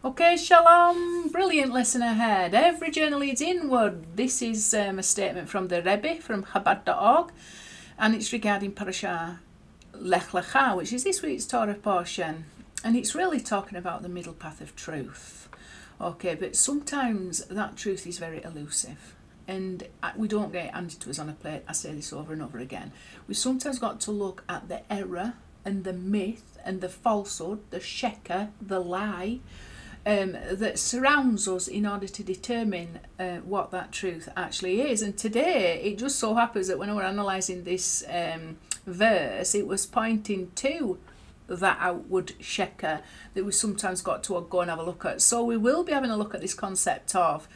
Okay, shalom. Brilliant lesson ahead. Every journey leads inward. This is a statement from the Rebbe from Chabad.org, and it's regarding Parashah Lech Lecha, which is this week's Torah portion, and it's really talking about the middle path of truth. Okay, but sometimes that truth is very elusive, and we don't get it handed to us on a plate. I say this over and over again. We sometimes got to look at the error and the myth and the falsehood, the sheker, the lie, that surrounds us in order to determine what that truth actually is. And today it just so happens that when we're analysing this verse, it was pointing to that outward sheker that we sometimes got to go and have a look at. So we will be having a look at this concept of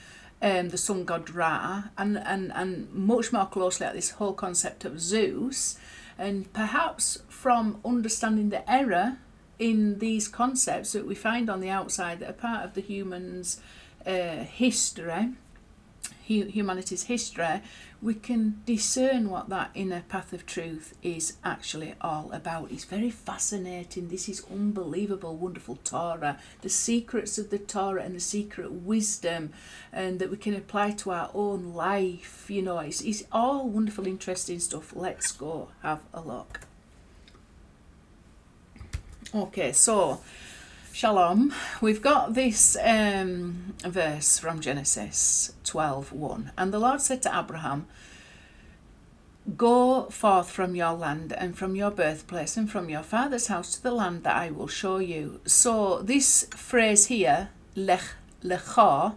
the sun god Ra, and much more closely at this whole concept of Zeus, and perhaps from understanding the error in these concepts that we find on the outside that are part of the humanity's history, we can discern what that inner path of truth is actually all about. It's very fascinating. This is unbelievable, wonderful Torah, the secrets of the Torah and the secret wisdom, and that we can apply to our own life. You know, it's all wonderful, interesting stuff. Let's go have a look. Okay, so shalom. We've got this verse from Genesis 12:1, and the Lord said to Abraham, "Go forth from your land and from your birthplace and from your father's house to the land that I will show you." So this phrase here, lech lecha,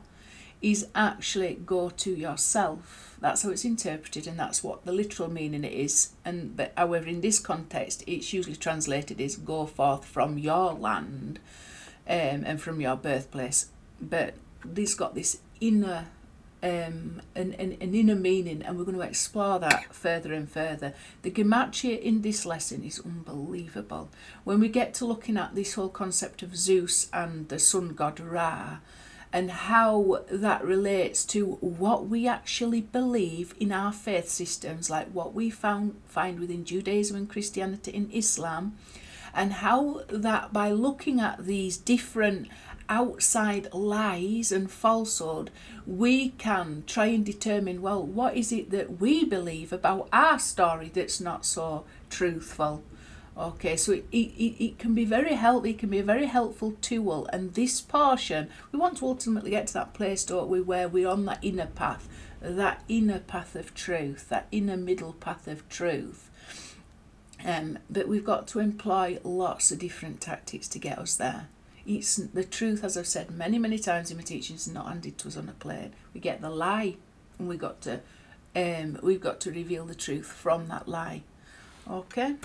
is actually go to yourself. That's how it's interpreted, and that's what the literal meaning it is. But however, in this context, it's usually translated as go forth from your land and from your birthplace. But this got this inner an inner meaning, and we're going to explore that further and further. The gematria in this lesson is unbelievable. When we get to looking at this whole concept of Zeus and the sun god Ra, and how that relates to what we actually believe in our faith systems, like what we find within Judaism and Christianity and Islam, and how that by looking at these different outside lies and falsehood, we can try and determine, well, what is it that we believe about our story that's not so truthful. Okay, so it can be very helpful. It can be a very helpful tool, and this portion, we want to ultimately get to that place, don't we, where we're on that inner path of truth, that inner middle path of truth. But we've got to employ lots of different tactics to get us there. It's the truth, as I've said many times in my teachings, is not handed to us on a plate. We get the lie, and we've got to reveal the truth from that lie. Okay.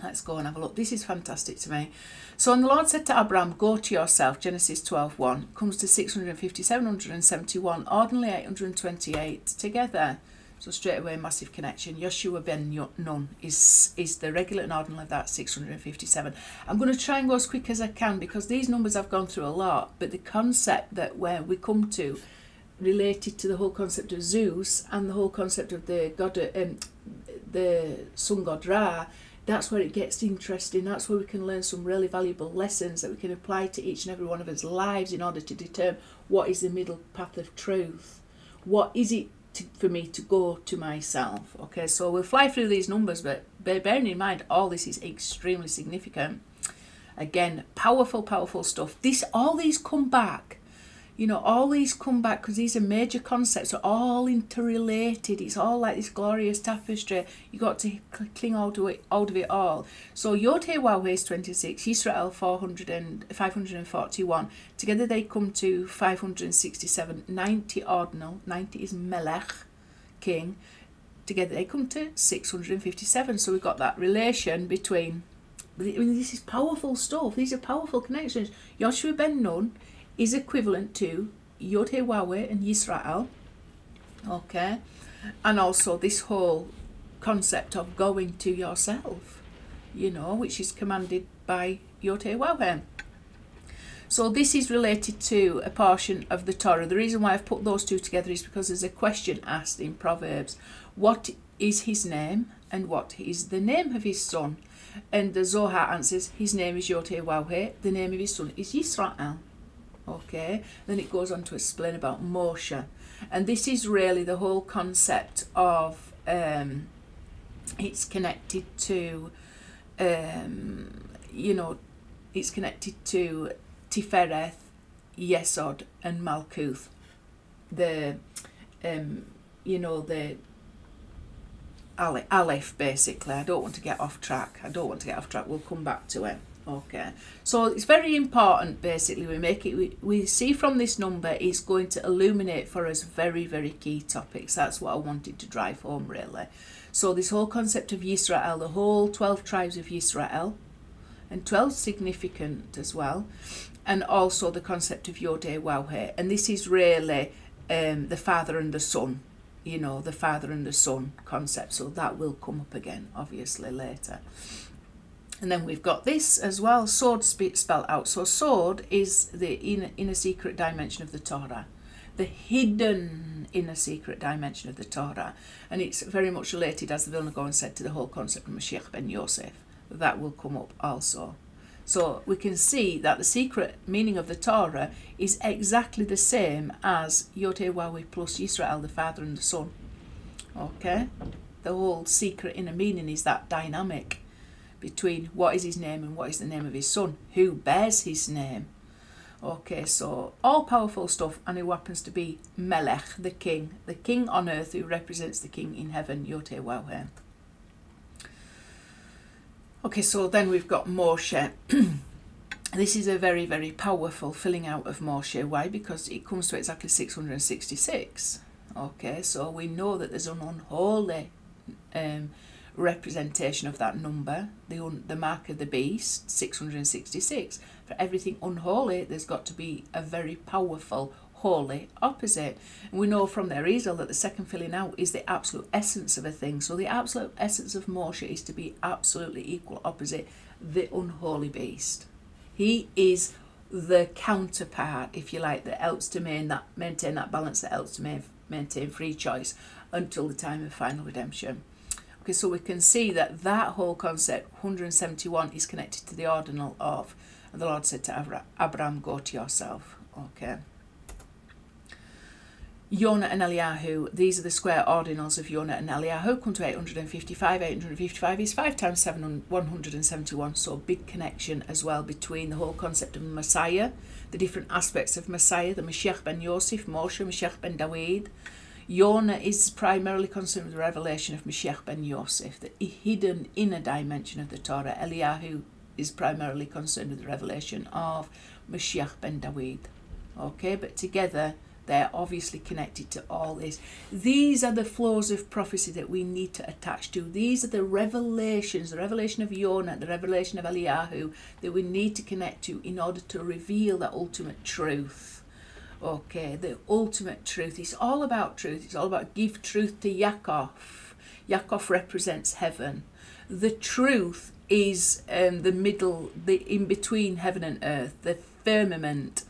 Let's go and have a look. This is fantastic to me. So, and the Lord said to Abraham, "Go to yourself," Genesis 12:1, comes to 650, 771, ordinarily 828 together. So straight away, massive connection. Yoshua ben Nun is the regular and ordinal of that, 657. I'm going to try and go as quick as I can because these numbers I've gone through a lot, but the concept that where we come to related to the whole concept of Zeus and the whole concept of the god, the sun god Ra, that's where it gets interesting. That's where we can learn some really valuable lessons that we can apply to each and every one of us lives in order to determine what is the middle path of truth. What is it for me to go to myself? Okay, so we'll fly through these numbers, but bearing in mind all this is extremely significant. Again, powerful stuff. All these come back. You know, all these come back because these are major concepts, are all interrelated. It's all like this glorious tapestry. You got to cling hold of it all. So Yod He Waw He is 26, Yisrael 541. Together they come to 567. 90 ordinal, 90 is Melech, king. Together they come to 657. So we've got that relation between. I mean, this is powerful stuff. These are powerful connections. Yoshua ben Nun is equivalent to Yod He Waw He and Yisrael, okay, and also this whole concept of going to yourself, you know, which is commanded by Yod He Waw He. So this is related to a portion of the Torah. The reason why I've put those two together is because there's a question asked in Proverbs: what is his name and what is the name of his son? And the Zohar answers, his name is Yod He Waw He, the name of his son is Yisrael. Okay, then it goes on to explain about Moshe, and this is really the whole concept of it's connected to it's connected to Tifereth, Yesod, and Malkuth. The the Aleph, basically. I don't want to get off track. We'll come back to it. Okay, so it's very important. Basically, we see from this number it's going to illuminate for us very, very key topics. That's what I wanted to drive home, really. So this whole concept of Yisrael, the whole 12 tribes of Yisrael, and 12 significant as well, and also the concept of Yodeh Waweh, and this is really the Father and the Son, the Father and the Son concept. So that will come up again, obviously, later. And then we've got this as well, Sod spelled out. So Sod is the inner secret dimension of the Torah, the hidden inner secret dimension of the Torah. And it's very much related, as the Vilna Gaon said, to the whole concept of Mashiach ben Yosef. That will come up also. So we can see that the secret meaning of the Torah is exactly the same as Yodeh Waweh plus Yisrael, the Father and the Son. Okay? The whole secret inner meaning is that dynamic between what is his name and what is the name of his son, who bears his name. Okay, so all powerful stuff, and who happens to be Melech, the king on earth who represents the king in heaven, Yodeh Waweh. Okay, so then we've got Moshe. This is a very, very powerful filling out of Moshe. Why? Because it comes to exactly 666. Okay, so we know that there's an unholy representation of that number, the mark of the beast, 666. For everything unholy, there's got to be a very powerful holy opposite. And we know from their Ezel that the second filling out is the absolute essence of a thing. So the absolute essence of Moshe is to be absolutely equal opposite the unholy beast. He is the counterpart, if you like, that helps to maintain that balance, that helps to maintain free choice until the time of final redemption. Okay, so we can see that whole concept, 171, is connected to the ordinal of, and the Lord said to Abraham, go to yourself. Okay. Yonah and Eliyahu, these are the square ordinals of Yonah and Eliyahu, come to 855. 855 is 5 times 7, 171, so big connection as well between the whole concept of Messiah, the different aspects of Messiah, the Mashiach ben Yosef, Moshe, Mashiach ben David. Yonah is primarily concerned with the revelation of Mashiach ben Yosef, the hidden inner dimension of the Torah. Eliyahu is primarily concerned with the revelation of Mashiach ben David. Okay, but together they're obviously connected to all this. These are the flows of prophecy that we need to attach to. These are the revelations, the revelation of Yonah, the revelation of Eliyahu, that we need to connect to in order to reveal the ultimate truth. Okay, the ultimate truth. It's all about truth. It's all about give truth to Yaakov. Yaakov represents heaven. The truth is the middle, the in between heaven and earth, the firmament,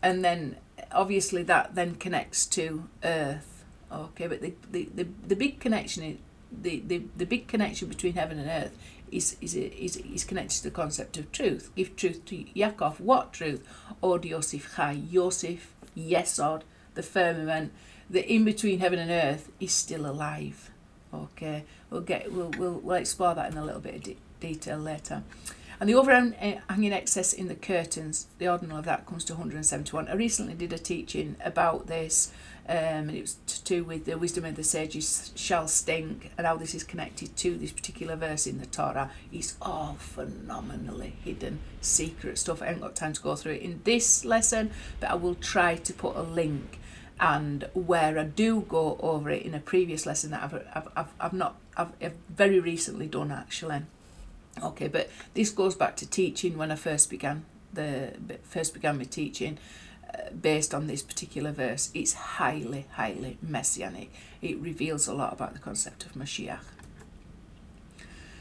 and then obviously that then connects to earth. Okay, but the big connection is the big connection between heaven and earth is connected to the concept of truth. Give truth to Yaakov. What truth? Od Yosef Chai. Yosef, Yesod, the firmament, the in between heaven and earth is still alive. Okay, we'll explore that in a little bit of detail later. And the overhanging excess in the curtains, the ordinal of that comes to 171. I recently did a teaching about this, and it was to do with the wisdom of the sages shall stink, and how this is connected to this particular verse in the Torah. It's all phenomenally hidden, secret stuff. I haven't got time to go through it in this lesson, but I will try to put a link. And where I do go over it in a previous lesson that I've very recently done actually. Okay, but this goes back to teaching when I first began my teaching based on this particular verse. It's highly, highly messianic. It reveals a lot about the concept of Mashiach.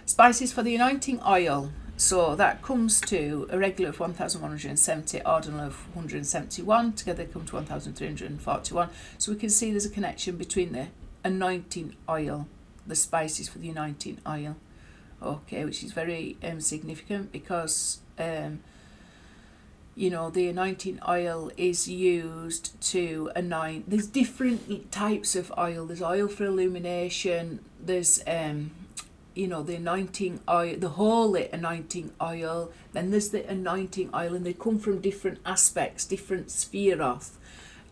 Spices for the anointing oil. So that comes to a regular of 1,170, ordinal of 171. Together come to 1,341. So we can see there's a connection between the anointing oil, the spices for the anointing oil. Okay, which is very significant because you know, the anointing oil is used to anoint. There's different types of oil. There's oil for illumination. There's you know, the anointing oil, the holy anointing oil. Then there's the anointing oil, and they come from different aspects, different sphere of.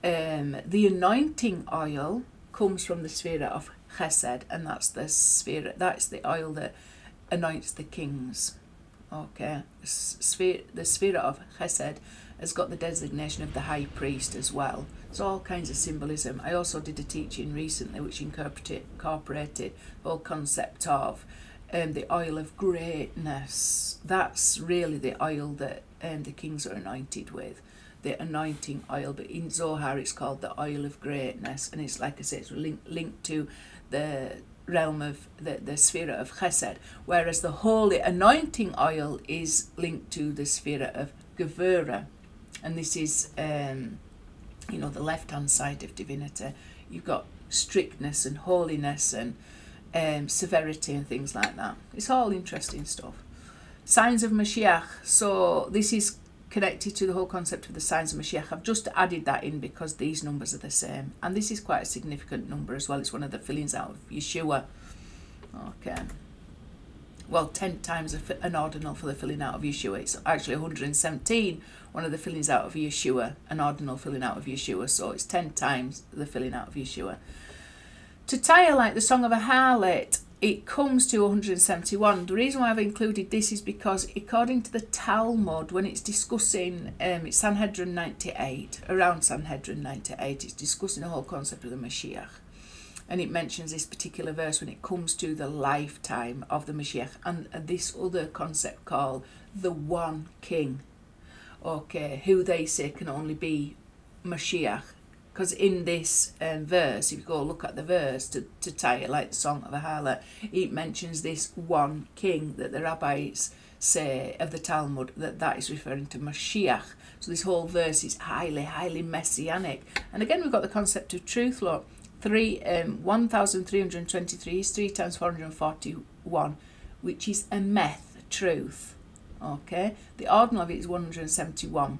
The anointing oil comes from the sphere of Chesed, and that's the oil that anoints the kings. Okay, the sphere of Chesed has got the designation of the high priest as well. It's all kinds of symbolism. I also did a teaching recently which incorporated the whole concept of the oil of greatness. That's really the oil that the kings are anointed with, the anointing oil. But in Zohar it's called the oil of greatness, and it's, like I say, it's linked to the realm of the sphere of Chesed, whereas the holy anointing oil is linked to the sphere of Gevurah, and this is you know, the left hand side of divinity. You've got strictness and holiness and severity and things like that. It's all interesting stuff. Signs of Mashiach. So this is connected to the whole concept of the signs of Mashiach. I've just added that in because these numbers are the same, and this is quite a significant number as well. It's one of the fillings out of Yeshua. Okay, well, 10 times an ordinal for the filling out of Yeshua. It's actually 117, one of the fillings out of Yeshua, an ordinal filling out of Yeshua, so it's 10 times the filling out of Yeshua. To Tyre like the song of a harlot, it comes to 171. The reason why I've included this is because according to the Talmud, when it's discussing, it's Sanhedrin 98, around Sanhedrin 98, it's discussing the whole concept of the Mashiach. And it mentions this particular verse when it comes to the lifetime of the Mashiach, and this other concept called the one king, okay, who they say can only be Mashiach. Because in this verse, if you go look at the verse to Tyre like the song of a harlot, it mentions this one king that the rabbis say of the Talmud that is referring to Mashiach. So this whole verse is highly, highly messianic. And again, we've got the concept of truth, Lord. 1,323 is 3 times 441, which is a meth, truth. Okay, the ordinal of it is 171.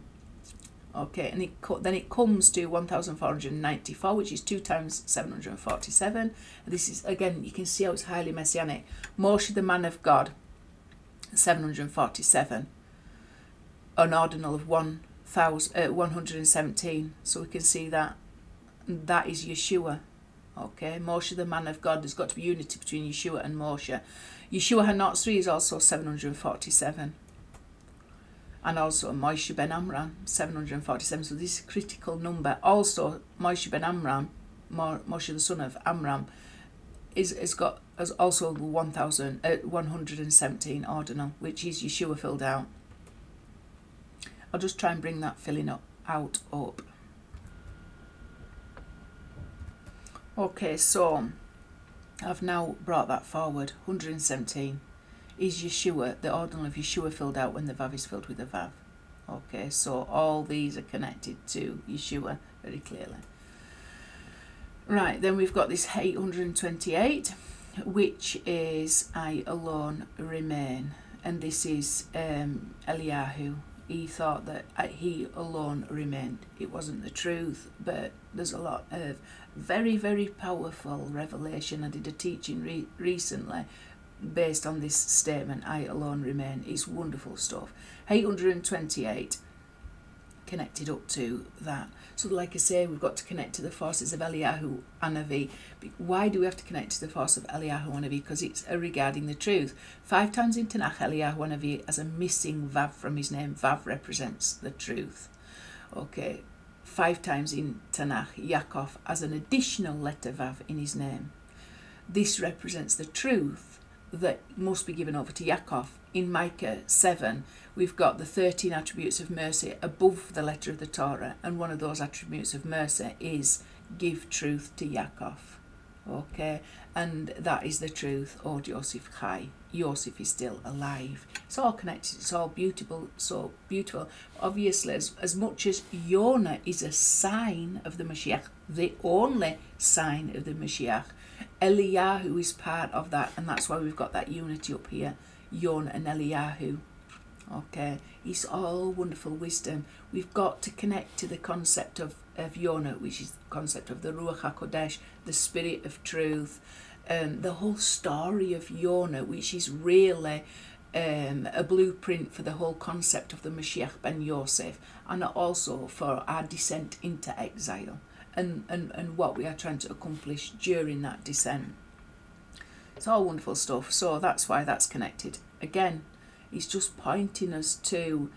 Okay, and then it comes to 1,494, which is 2 times 747. And this is, again, you can see how it's highly messianic. Moshe, the man of God, 747. An ordinal of 117. So we can see that that is Yeshua. Okay, Moshe, the man of God. There's got to be unity between Yeshua and Moshe. Yeshua HaNotzri is also 747. And also Moshe ben Amram, 747. So this is a critical number. Also, Moshe ben Amram, Moshe the son of Amram, has also 117 ordinal, which is Yeshua filled out. I'll just try and bring that filling up. Okay, so I've now brought that forward. 117 is Yeshua, the ordinal of Yeshua filled out when the Vav is filled with the Vav. Okay, so all these are connected to Yeshua very clearly. Right, then we've got this 828, which is I alone remain. And this is Eliyahu. He thought that he alone remained. It wasn't the truth, but there's a lot of very, very powerful revelation. I did a teaching recently based on this statement, I alone remain. It's wonderful stuff. 828 connected up to that. So like I say, we've got to connect to the forces of Eliyahu Hanavi. Why do we have to connect to the force of Eliyahu Hanavi? Because it's regarding the truth. 5 times in Tanakh, Eliyahu Hanavi has a missing Vav from his name. Vav represents the truth. Okay, 5 times in Tanakh, Yaakov has an additional letter Vav in his name. This represents the truth that must be given over to Yaakov. In Micah 7, we've got the 13 attributes of mercy above the letter of the Torah, and one of those attributes of mercy is give truth to Yaakov. Okay, and that is the truth. Oh, Yosef Chai. Yosef is still alive. It's all connected. It's all beautiful. So beautiful. Obviously, as much as Yonah is a sign of the Mashiach, the only sign of the Mashiach, Eliyahu is part of that, and that's why we've got that unity up here, Yonah and Eliyahu. Okay, it's all wonderful wisdom. We've got to connect to the concept of Yonah, which is the concept of the Ruach HaKodesh, the Spirit of Truth, the whole story of Yonah, which is really a blueprint for the whole concept of the Mashiach ben Yosef, and also for our descent into exile and what we are trying to accomplish during that descent. It's all wonderful stuff, so that's why that's connected. Again, it's just pointing us to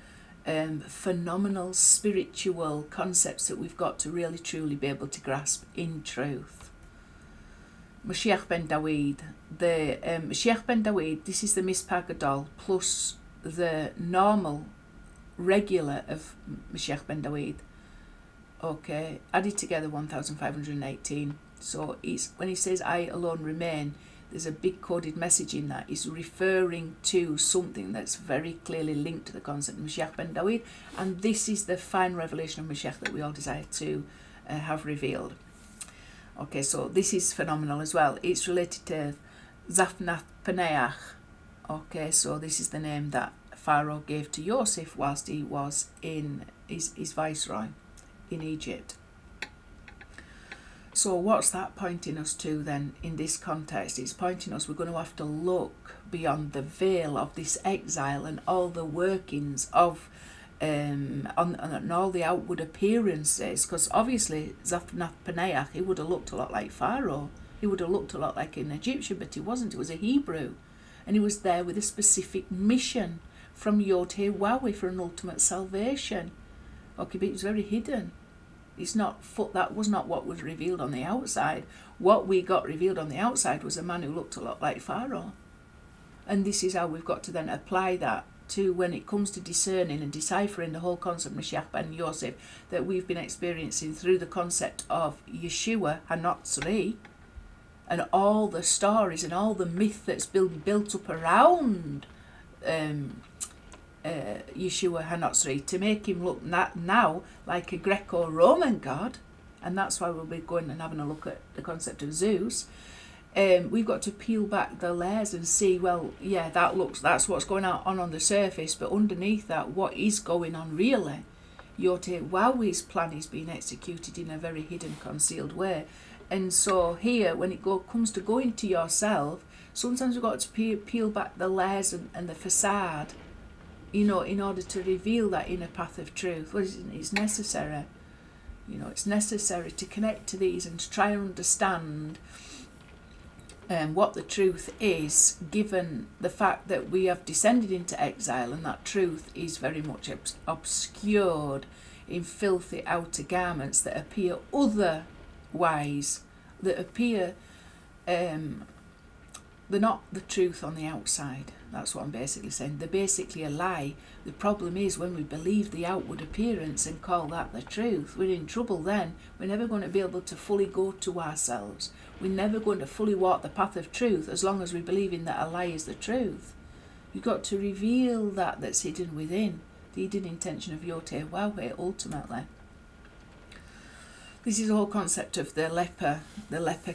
phenomenal spiritual concepts that we've got to really truly be able to grasp in truth. Mashiach ben Dawid. The Mashiach ben Dawid, this is the Mispar Gadol plus the normal, regular of Mashiach ben Dawid. Okay, added together 1,518. So it's when he says I alone remain, there's a big coded message in that. It's referring to something that's very clearly linked to the concept of Mashiach ben Dawid, and this is the fine revelation of Mashiach that we all desire to have revealed. Okay, so this is phenomenal as well. It's related to Zaphnath Paneach. Okay, so this is the name that Pharaoh gave to Joseph whilst he was in his viceroy in Egypt. So what's that pointing us to then in this context? It's pointing us we're going to have to look beyond the veil of this exile and all the workings of on all the outward appearances, because obviously Zaphnath Paneach, he would have looked a lot like Pharaoh, he would have looked a lot like an Egyptian, but he wasn't. He was a Hebrew, and he was there with a specific mission from Yod-Heh-Wawe for an ultimate salvation. Okay, but it was very hidden. That was not what was revealed on the outside. What we got revealed on the outside was a man who looked a lot like Pharaoh. And this is how we've got to then apply that to when it comes to discerning and deciphering the whole concept of Mashiach ben Yosef that we've been experiencing through the concept of Yeshua HaNotzri, and all the stories and all the myth that's been built up around Yeshua HaNotzri to make him look now like a Greco-Roman god. And that's why we'll be going and having a look at the concept of Zeus. We've got to peel back the layers and see, well, yeah, that's what's going on the surface, but underneath that, what is going on really? Yod-Heh-Wawe's plan is being executed in a very hidden, concealed way. And so here, when it comes to going to yourself, sometimes we've got to peel back the layers and the facade, in order to reveal that inner path of truth. Well, it's necessary. It's necessary to connect to these and to try and understand what the truth is, given the fact that we have descended into exile and that truth is very much obscured in filthy outer garments that appear otherwise, that appear they're not the truth on the outside. That's what I'm basically saying. They're basically a lie. The problem is when we believe the outward appearance and call that the truth, we're in trouble then. We're never going to be able to fully go to ourselves. We're never going to fully walk the path of truth as long as we believe in that a lie is the truth. You've got to reveal that's hidden within, the hidden intention of Yod-Heh-Wawe ultimately. This is the whole concept of the leper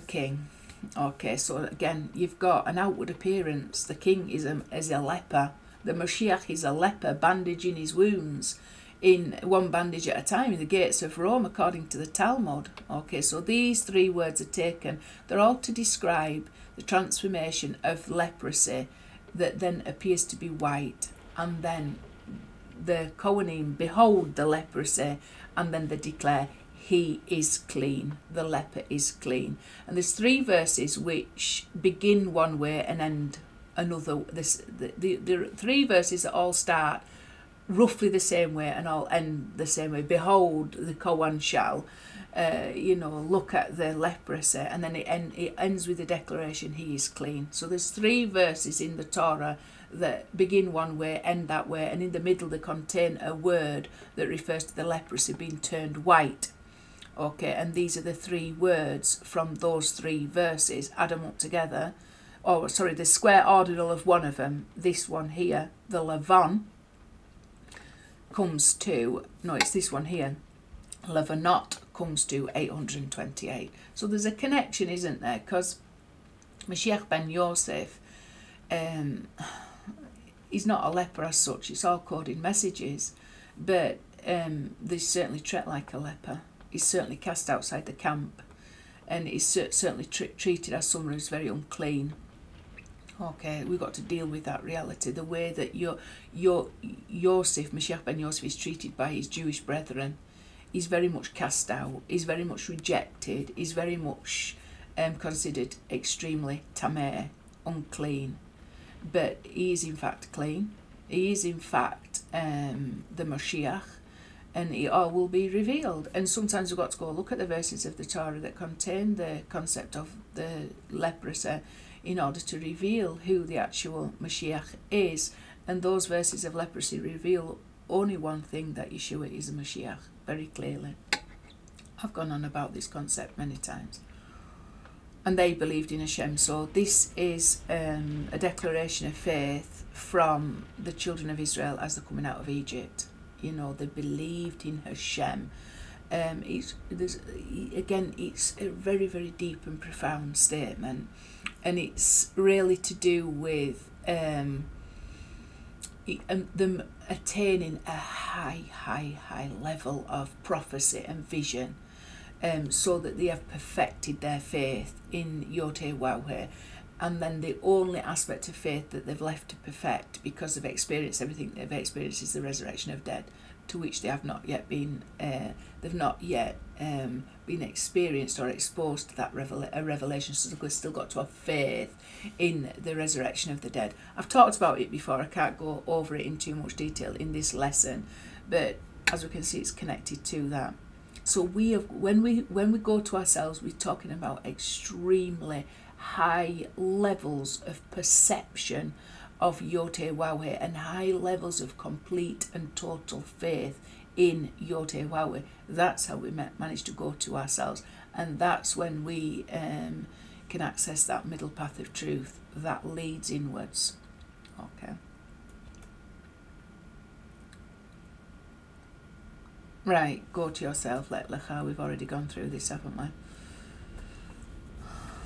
king. Okay, so again, you've got an outward appearance. The king is a leper. The Mashiach is a leper, bandaging his wounds in one bandage at a time in the gates of Rome, according to the Talmud. Okay, so these three words are taken. They're all to describe the transformation of leprosy that then appears to be white. And then the Kohanim behold the leprosy, and then they declare, he is clean, the leper is clean. And there's three verses which begin one way and end another. The three verses that all start roughly the same way and all end the same way. Behold, the Kohen shall, look at the leprosy, and then it ends with the declaration, he is clean. So there's three verses in the Torah that begin one way, end that way, and in the middle they contain a word that refers to the leprosy being turned white. Okay, and these are the three words from those three verses. Add them up together. The square ordinal of one of them, this one here, the Lavan, comes to, it's this one here, Levanot comes to 828. So there's a connection, isn't there? Because Mashiach ben Yosef, he's not a leper as such, it's all coded messages, but they certainly treat like a leper. He's certainly cast outside the camp, and he's certainly treated as someone who's very unclean. Okay, we've got to deal with that reality. The way that Yosef, Mashiach ben Yosef, is treated by his Jewish brethren, he's very much cast out, he's very much rejected, he's very much considered extremely tameh, unclean. But he is in fact clean. He is in fact the Mashiach, and it all will be revealed. And sometimes we've got to go look at the verses of the Torah that contain the concept of the leprosy in order to reveal who the actual Mashiach is. And those verses of leprosy reveal only one thing, that Yeshua is a Mashiach, very clearly. I've gone on about this concept many times. And they believed in Hashem. So this is a declaration of faith from the children of Israel as they're coming out of Egypt. You know, they believed in Hashem. It's a very, very deep and profound statement, and it's really to do with them attaining a high level of prophecy and vision, so that they have perfected their faith in Yod-Heh-Waw-Heh. And then the only aspect of faith that they've left to perfect, because they've experienced everything they've experienced, is the resurrection of dead, to which they have not yet been been experienced or exposed to that revelation. So they've still got to have faith in the resurrection of the dead. I've talked about it before. I can't go over it in too much detail in this lesson, but as we can see, it's connected to that. So when we go to ourselves, we're talking about extremely high levels of perception of Yod-Heh-Waw-Heh and high levels of complete and total faith in Yod-Heh-Waw-Heh. That's how we manage to go to ourselves, and that's when we can access that middle path of truth that leads inwards. Okay. Right, go to yourself, Lech Lecha. We've already gone through this, haven't we?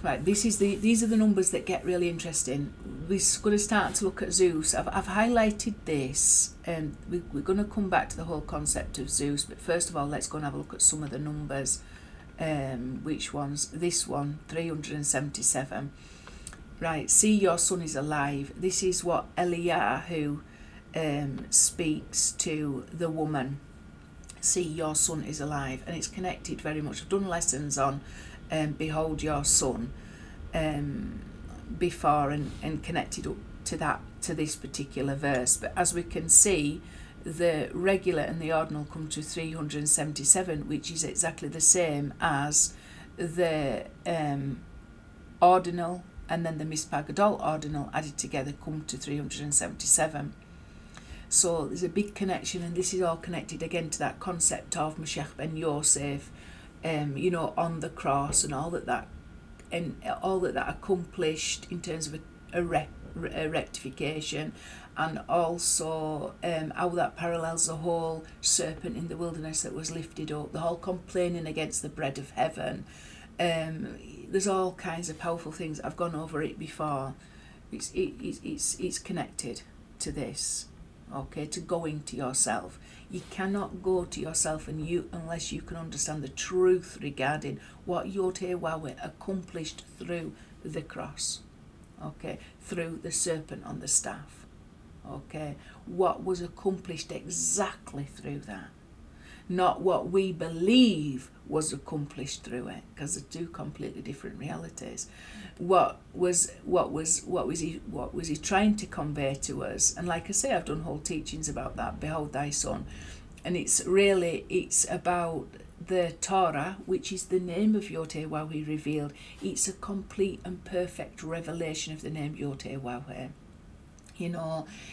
Right, these are the numbers that get really interesting. We're going to start to look at Zeus. I've highlighted this, and we're going to come back to the whole concept of Zeus. But first of all, let's go and have a look at some of the numbers. Which ones? This one, 377. Right, see your son is alive. This is what Eliyahu speaks to the woman. See your son is alive, and it's connected very much. I've done lessons on behold your son before, and connected up to this particular verse. But as we can see, the regular and the ordinal come to 377, which is exactly the same as the ordinal and then the Mispar Gadol ordinal added together come to 377. So there's a big connection, and this is all connected again to that concept of Mashiach ben Yosef, on the cross, and all that accomplished in terms of a rectification, and also how that parallels the whole serpent in the wilderness that was lifted up, the whole complaining against the bread of heaven. There's all kinds of powerful things. I've gone over it before. It's connected to this. Okay, to going to yourself. You cannot go to yourself unless you can understand the truth regarding what Yod-Heh-Waw-Heh accomplished through the cross. Okay, through the serpent on the staff. Okay, what was accomplished exactly through that. Not what we believe was accomplished through it, because they're two completely different realities. What was he trying to convey to us? And like I say, I've done whole teachings about that. Behold thy son, and it's about the Torah, which is the name of Yod-Heh-Waw-Heh revealed. It's a complete and perfect revelation of the name Yod-Heh-Waw-Heh.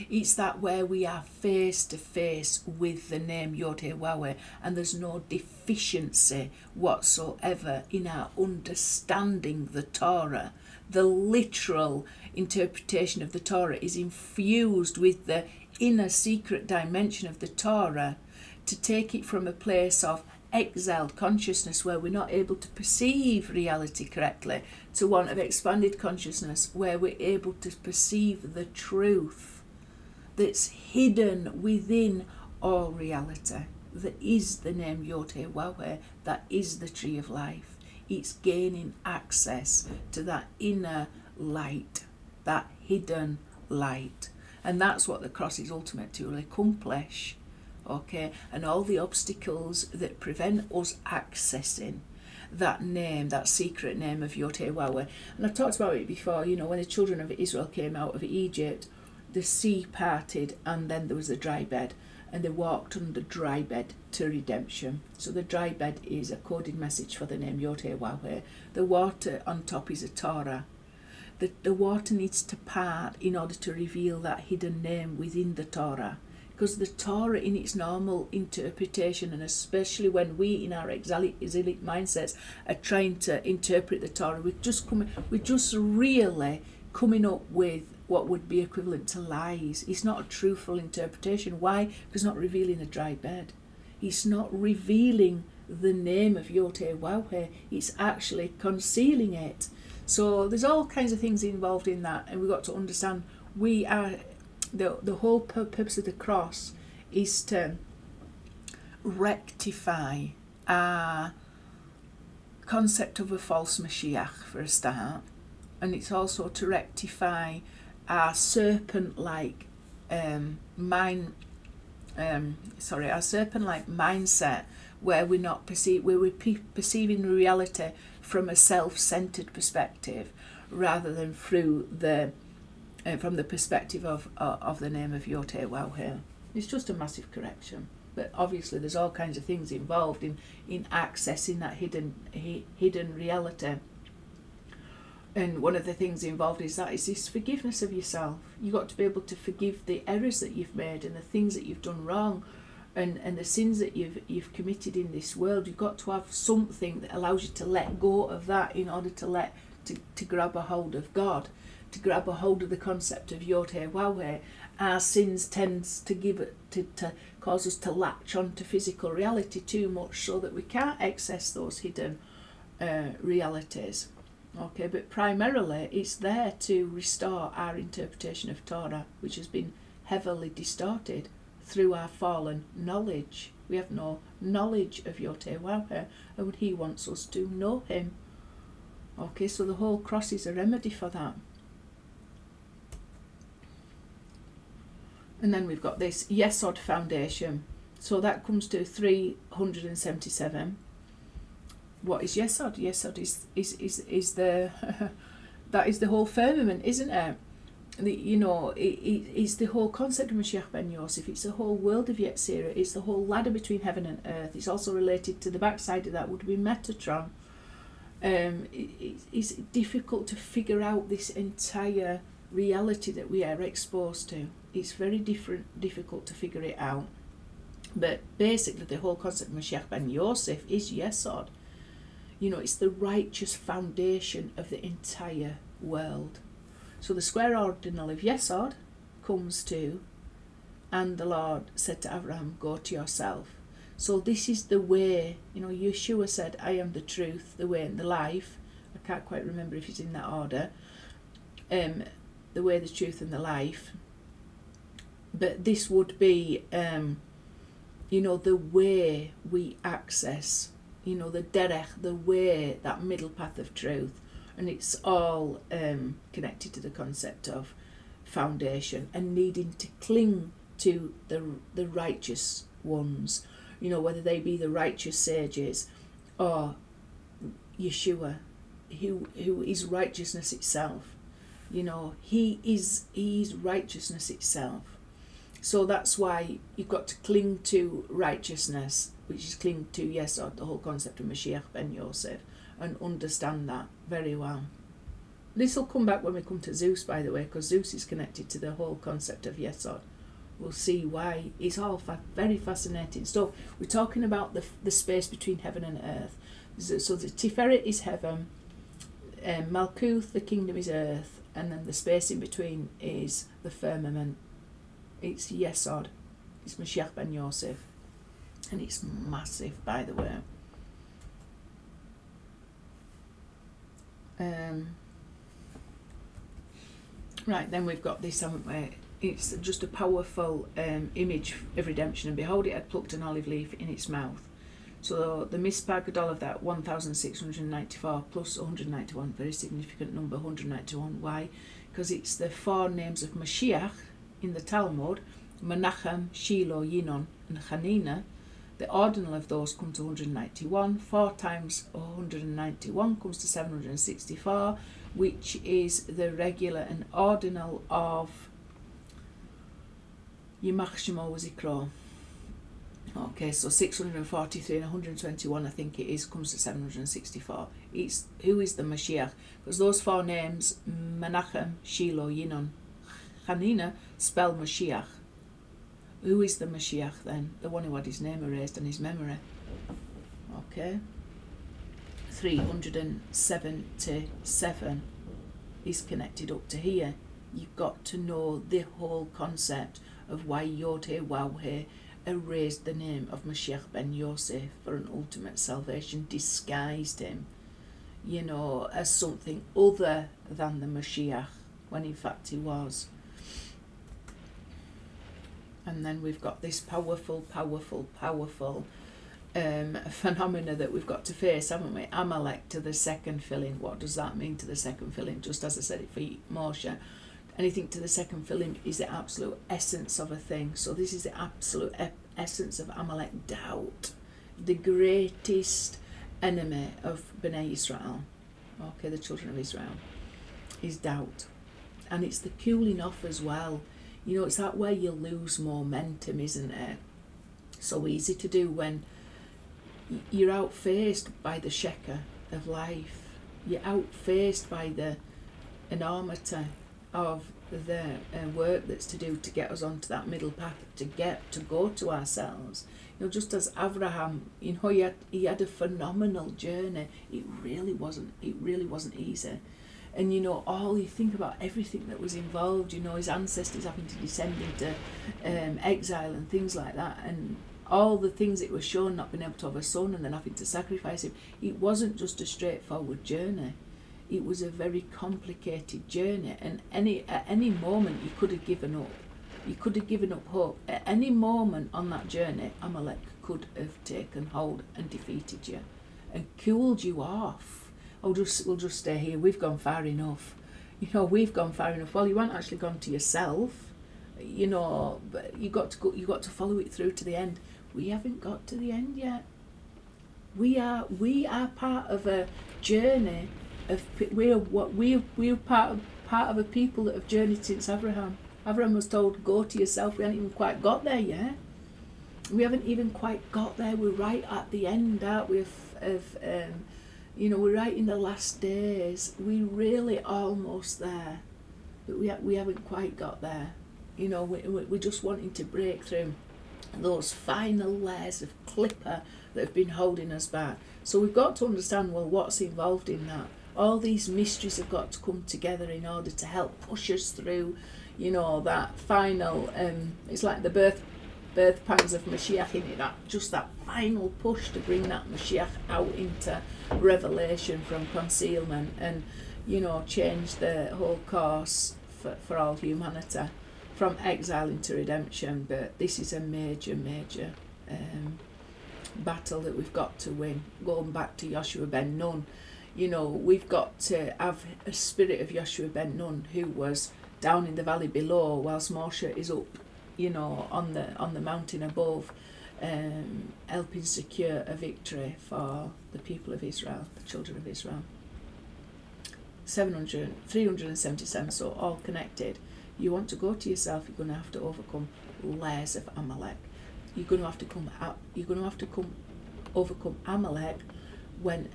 It's that where we are face to face with the name Yod-Heh-Waw-Heh, and there's no deficiency whatsoever in our understanding the Torah. The literal interpretation of the Torah is infused with the inner secret dimension of the Torah, to take it from a place of exiled consciousness where we're not able to perceive reality correctly, to one of expanded consciousness where we're able to perceive the truth that's hidden within all reality. That is the name Yod-Heh-Waw-Heh, that is the tree of life. It's gaining access to that inner light, that hidden light. And that's what the cross is ultimate to accomplish. Okay, and all the obstacles that prevent us accessing that name, that secret name of Yod-Heh-Waw-Heh. And I've talked about it before, you know, when the children of Israel came out of Egypt, the sea parted and then there was a dry bed, and they walked on the dry bed to redemption. So the dry bed is a coded message for the name Yod-Heh-Waw-Heh. The water on top is a Torah. The water needs to part in order to reveal that hidden name within the Torah. Because the Torah in its normal interpretation, and especially when we in our exilic mindsets are trying to interpret the Torah, we're just really coming up with what would be equivalent to lies. It's not a truthful interpretation. Why? Because it's not revealing a dry bed. It's not revealing the name of Yod-Heh-Waw-Heh. It's actually concealing it. So there's all kinds of things involved in that, and we've got to understand we are the whole purpose of the cross is to rectify our concept of a false Mashiach for a start, and it's also to rectify our serpent-like mindset where we're perceiving reality from a self-centered perspective rather than through from the perspective of the name of Yod-Heh-Waw-Heh. It's just a massive correction, but obviously there's all kinds of things involved in accessing that hidden reality. And one of the things involved is this forgiveness of yourself. You've got to be able to forgive the errors that you've made and the things that you've done wrong, and the sins that you've committed in this world. You've got to have something that allows you to let go of that in order to grab a hold of God, to grab a hold of the concept of Yod-Heh-Waw-Heh. Our sins tends to cause us to latch on to physical reality too much, so that we can't access those hidden realities. Okay, but primarily it's there to restore our interpretation of Torah, which has been heavily distorted through our fallen knowledge. We have no knowledge of Yod-Heh-Waw-Heh, and he wants us to know him. Okay, so the whole cross is a remedy for that. And then we've got this Yesod foundation. So that comes to 377. What is Yesod? Yesod is the that is the whole firmament, isn't it? It's the whole concept of Mashiach ben Yosef. It's the whole world of Yetzirah. It's the whole ladder between heaven and earth. It's also related to the backside of that would be Metatron. It's difficult to figure out this entire reality that we are exposed to. It's very difficult to figure it out. But basically the whole concept of Mashiach ben Yosef is Yesod. It's the righteous foundation of the entire world. So the square ordinal of Yesod comes to, and the Lord said to Abraham, go to yourself. So this is the way, Yeshua said, I am the truth, the way and the life. I can't quite remember if it's in that order. The way, the truth and the life. But this would be, the way we access, the derech, the way, that middle path of truth. And it's all connected to the concept of foundation and needing to cling to the righteous ones, whether they be the righteous sages or Yeshua, who is righteousness itself. He is righteousness itself. So that's why you've got to cling to righteousness, which is cling to Yesod, the whole concept of Mashiach ben Yosef, and understand that very well. This will come back when we come to Zeus, by the way, because Zeus is connected to the whole concept of Yesod. We'll see why. It's all very fascinating stuff. We're talking about the space between heaven and earth. So the Tiferet is heaven, Malkuth, the kingdom, is earth, and then the space in between is the firmament. It's Yesod. It's Mashiach ben Yosef. And it's massive, by the way. Right, then we've got this, haven't we? it's just a powerful image of redemption. And behold, it had plucked an olive leaf in its mouth. So the Mispah Gadol of that 1,694 plus 191, very significant number, 191. Why? Because it's the 4 names of Mashiach in the Talmud: Menachem, Shiloh, Yinon, and Hanina. The ordinal of those come to 191. 4 times 191 comes to 764, which is the regular and ordinal of Yimach Shemo Zikro. Okay, so 643 and 121, I think it is, comes to 764. It's who is the Mashiach? Because those 4 names, Menachem, Shiloh, Yinon, Hanina, spell Mashiach. Who is the Mashiach then? The one who had his name erased and his memory. Okay. 377 is connected up to here. You've got to know the whole concept of why Yod-Heh-Waw-Heh erased the name of Mashiach ben Yosef for an ultimate salvation, disguised him, you know, as something other than the Mashiach, when in fact he was. And then we've got this powerful phenomena that we've got to face, haven't we? Amalek to the second filling. What does that mean to the second filling? Just as I said it for Moshe. Anything to the second filling is the absolute essence of a thing. So this is the absolute essence of Amalek, doubt. The greatest enemy of Bnei Israel, okay, the children of Israel, is doubt. And it's the cooling off as well. You know, it's that way you lose momentum, isn't it? So easy to do when you're outfaced by the sheker of life. You're outfaced by the enormity of the work that's to do to get us onto that middle path, to go to ourselves. You know, just as Abraham, you know, he had a phenomenal journey. It really wasn't easy. And you know, all you think about everything that was involved, you know, his ancestors having to descend into exile and things like that, and all the things it was shown, not being able to have a son and then having to sacrifice him. It wasn't just a straightforward journey. It was a very complicated journey, and at any moment you could have given up. You could have given up hope. At any moment on that journey, Amalek could have taken hold and defeated you and cooled you off. We'll just stay here. We've gone far enough. You know, we've gone far enough. Well, you haven't actually gone to yourself. You know, but you got to follow it through to the end. We haven't got to the end yet. We are part of a journey of we're part of a people that have journeyed since Abraham. Abraham was told, "Go to yourself." We haven't even quite got there yet. We haven't even quite got there. We're right at the end, aren't we? You know, we're right in the last days. We're really almost there, but we haven't quite got there. You know, we're just wanting to break through those final layers of clipper that have been holding us back. So we've got to understand, well, what's involved in that. All these mysteries have got to come together in order to help push us through, you know, that final, it's like the birth pangs of Mashiach, in it, that final push to bring that Mashiach out into revelation from concealment and, you know, change the whole course for all humanity from exile into redemption. But this is a major battle that we've got to win. Going back to Joshua ben Nun, you know, we've got to have a spirit of Joshua ben Nun, who was down in the valley below whilst Moshe is up, you know, on the mountain above, helping secure a victory for the people of Israel, the children of Israel. 377, so all connected. You want to go to yourself, you're going to have to overcome layers of Amalek. You're going to have to overcome Amalek when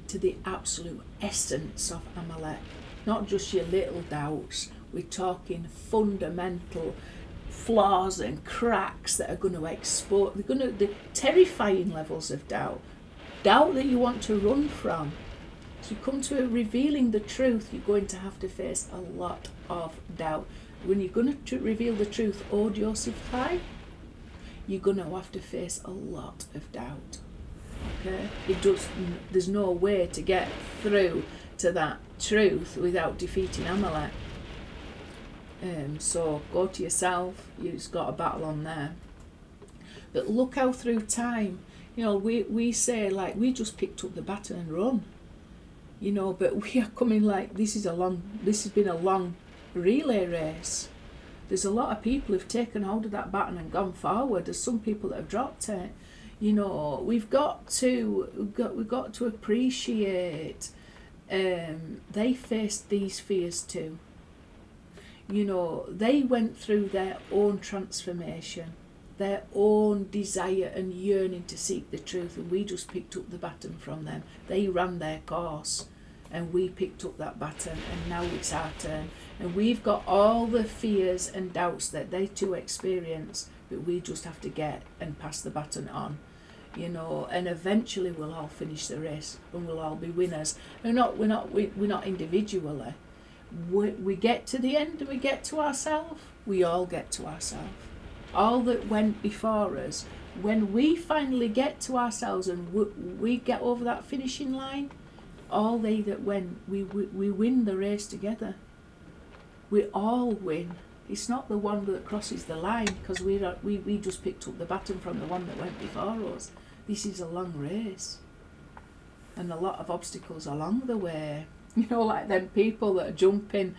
to the absolute essence of Amalek, not just your little doubts. We're talking fundamental flaws and cracks that are going to expose. The terrifying levels of doubt that you want to run from. So you come to revealing the truth, you're going to have to face a lot of doubt. When you're going to reveal the truth, Od Yosef Chai, you're going to have to face a lot of doubt. Okay, there's no way to get through to that truth without defeating Amalek. So go to yourself, you've got a battle on there. But look how through time, you know, we say like we just picked up the baton and run, you know, but we are coming like this has been a long relay race. There's a lot of people who've taken hold of that baton and gone forward. There's some people that have dropped it. You know, we've got to appreciate they faced these fears too. You know, they went through their own transformation, their own desire and yearning to seek the truth, and we just picked up the baton from them. They ran their course and we picked up that baton, and now it's our turn. And we've got all the fears and doubts that they too experience, but we just have to get and pass the baton on. You know, and eventually we'll all finish the race and we'll all be winners. We're not individually. We get to the end and we get to ourselves. We all get to ourselves. All that went before us, when we finally get to ourselves and we get over that finishing line, all they that went, we win the race together. We all win. It's not the one that crosses the line, because we just picked up the baton from the one that went before us. This is a long race, and a lot of obstacles along the way. You know, like them people that are jumping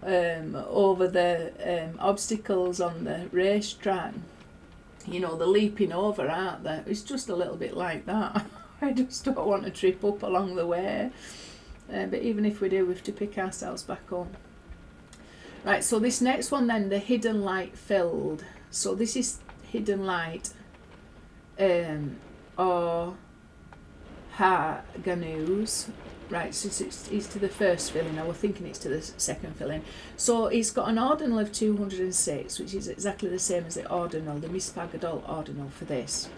over the obstacles on the racetrack. You know, they're leaping over, aren't they? It's just a little bit like that. I just don't want to trip up along the way. But even if we do, we have to pick ourselves back up. Right, so this next one then, the hidden light filled. So this is hidden light, or ha-ganus. Right, so it's to the first filling. I was thinking it's to the second filling. So it's got an ordinal of 206, which is exactly the same as the ordinal, the Mispagadol ordinal for this.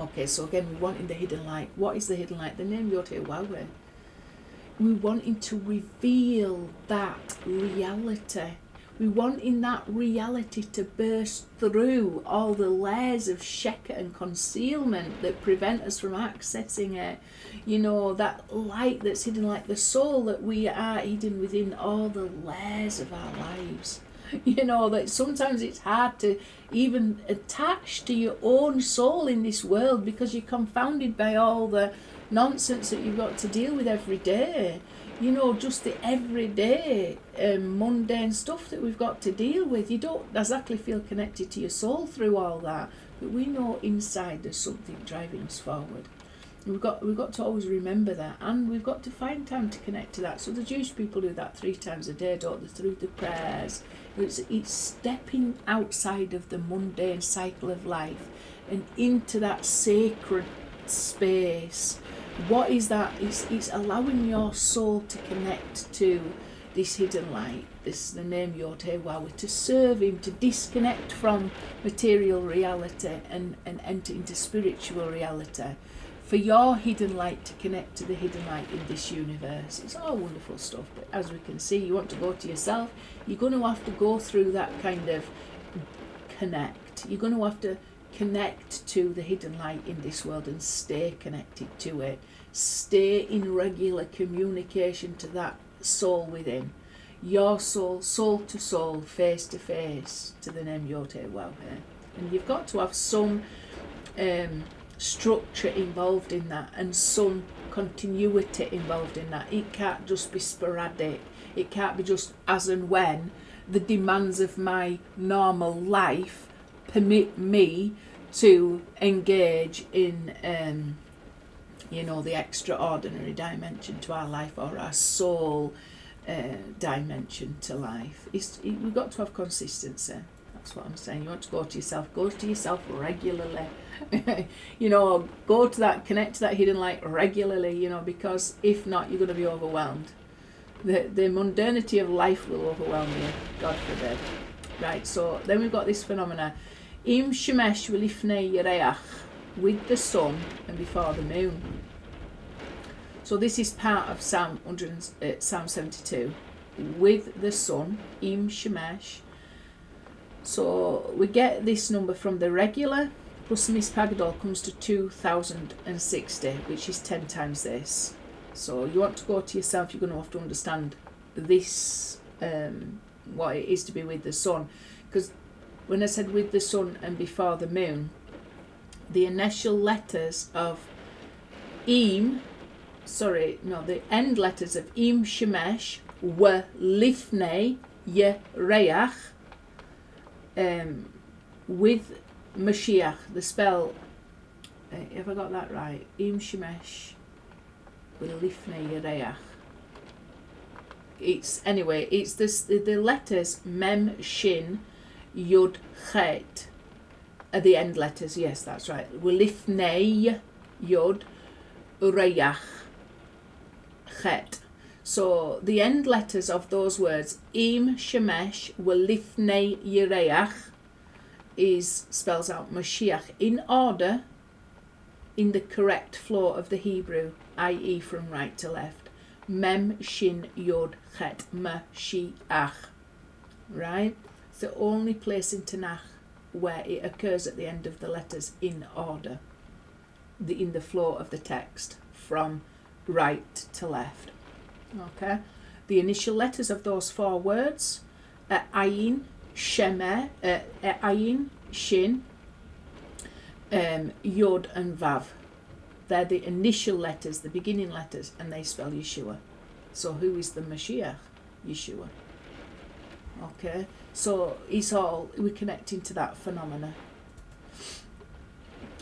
Okay, so again, we're wanting the hidden light. What is the hidden light? The name Yod-Heh-Wah-Weh. We're wanting to reveal that reality. We're wanting that reality to burst through all the layers of sheker and concealment that prevent us from accessing it. You know, that light that's hidden, like the soul that we are hidden within all the layers of our lives. You know, that sometimes it's hard to even attach to your own soul in this world, because you're confounded by all the nonsense that you've got to deal with every day. You know, just the everyday mundane stuff that we've got to deal with. You don't exactly feel connected to your soul through all that, but we know inside there's something driving us forward. We've got to always remember that, and we've got to find time to connect to that. So the Jewish people do that 3 times a day, don't they? Through the prayers. It's stepping outside of the mundane cycle of life and into that sacred space. What is that? It's allowing your soul to connect to this hidden light. This is the name Yod-Heh-Wah-Weh, to serve him, to disconnect from material reality and enter into spiritual reality. For your hidden light to connect to the hidden light in this universe. It's all wonderful stuff, but as we can see, you want to go to yourself, you're going to have to go through that kind of connect. You're going to have to connect to the hidden light in this world and stay connected to it. Stay in regular communication to that soul within. Your soul, soul to soul, face to face, to the name Yod-Heh-Wah-Weh. And you've got to have some structure involved in that, and some continuity involved in that. It can't just be sporadic. It can't be just as and when the demands of my normal life permit me to engage in you know, the extraordinary dimension to our life, or our soul dimension to life. We've got to have consistency. That's what I'm saying. You want to go to yourself regularly. You know, go to that, connect to that hidden light regularly, you know, because if not, you're going to be overwhelmed. The mundanity of life will overwhelm you, God forbid. Right, so then we've got this phenomena. Im shemesh v'lifnei yereach, with the sun and before the moon. So this is part of Psalm 72. With the sun, im shemesh. So we get this number from the regular, plus the Mispagadol comes to 2060, which is 10 times this. So you want to go to yourself, you're going to have to understand this what it is to be with the sun. Because when I said with the sun and before the moon, the initial letters of the end letters of Im Shemesh were Lifnei Yereach, with Mashiach, the spell, have I got that right? Im Shemesh with Lifnei Yereach. It's the letters Mem, Shin, Yud, Chet are the end letters. Yes, that's right. Lifnei Yud Reach Chet. So the end letters of those words Im Shemesh Lifnei Yereach spells out Mashiach in order, in the correct flow of the Hebrew, i.e. from right to left. Mem, Shin, Yod, Chet, Mashiach. Right? It's the only place in Tanakh where it occurs at the end of the letters in order, in the flow of the text from right to left. Okay? The initial letters of those 4 words are Ayin, Shemeh, Ayin, Shin, Yod and Vav. They're the initial letters, the beginning letters, and they spell Yeshua. So who is the Mashiach? Yeshua. Okay, so we're connecting to that phenomena.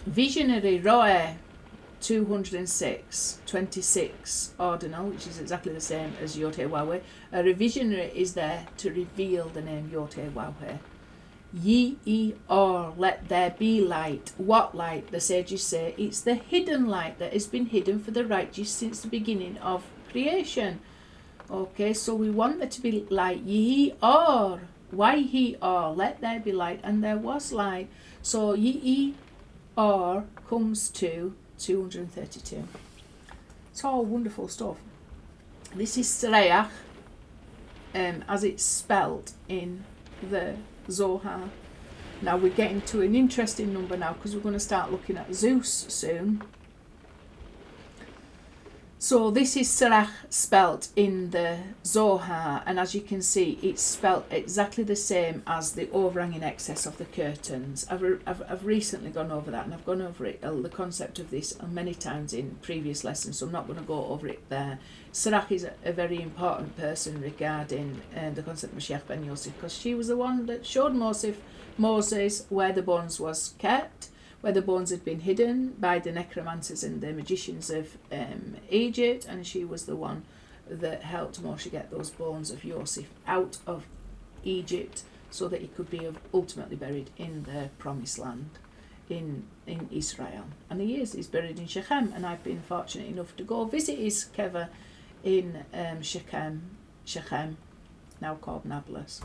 Visionary Roeh 206, 26 ordinal, which is exactly the same as Yod Heh Waw Heh. A revisionary is there to reveal the name Yod Heh Waw Heh. Ye or let there be light. What light? The sages say it's the hidden light that has been hidden for the righteous since the beginning of creation. Okay, so we want there to be light. Ye or, why he or, let there be light, and there was light. So ye or comes to 232. It's all wonderful stuff. This is Sereach, as it's spelt in the Zohar. Now we're getting to an interesting number now, because we're going to start looking at Zeus soon. So this is Serach spelt in the Zohar, and as you can see, it's spelt exactly the same as the overhanging excess of the curtains. I've recently gone over that, and I've gone over it, the concept of this many times in previous lessons, so I'm not going to go over it there. Serach is a very important person regarding the concept of Mashiach ben Yosef, because she was the one that showed Moses where the bones was kept, where the bones had been hidden by the necromancers and the magicians of Egypt, and she was the one that helped Moshe get those bones of Yosef out of Egypt so that he could be ultimately buried in the promised land in Israel. And he's buried in Shechem, and I've been fortunate enough to go visit his kever in Shechem, now called Nablus.